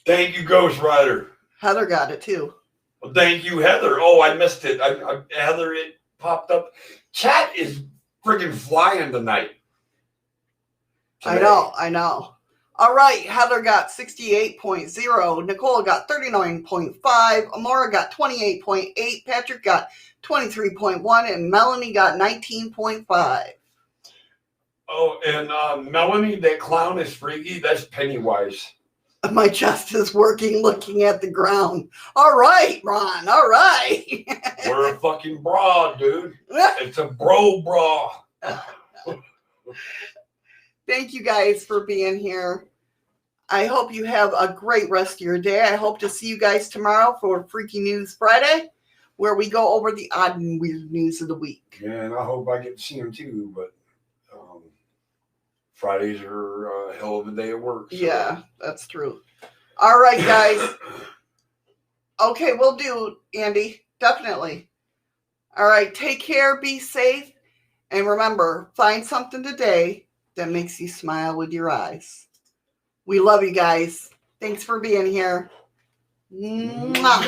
Thank you, Ghost Rider. Heather got it, too. Well, thank you, Heather. Oh, I missed it. Heather, it popped up. Chat is friggin' flying tonight. I know. All right, Heather got 68.0. Nicole got 39.5. Amora got 28.8. Patrick got 23.1. And Melanie got 19.5. Oh, and Melanie, that clown is freaky. That's Pennywise. My chest is working looking at the ground. All right, Ron. All right. We're a fucking bra, dude. It's a bro bra. Thank you guys for being here. I hope you have a great rest of your day. I hope to see you guys tomorrow for Freaky News Friday, where we go over the odd and weird news of the week. Yeah, and I hope I get to see him too, but Fridays are a hell of a day at work. So. Yeah, that's true. All right, guys. Okay, we'll do, Andy. Definitely. All right, take care, be safe, and remember, find something today that makes you smile with your eyes. We love you guys. Thanks for being here. Mwah.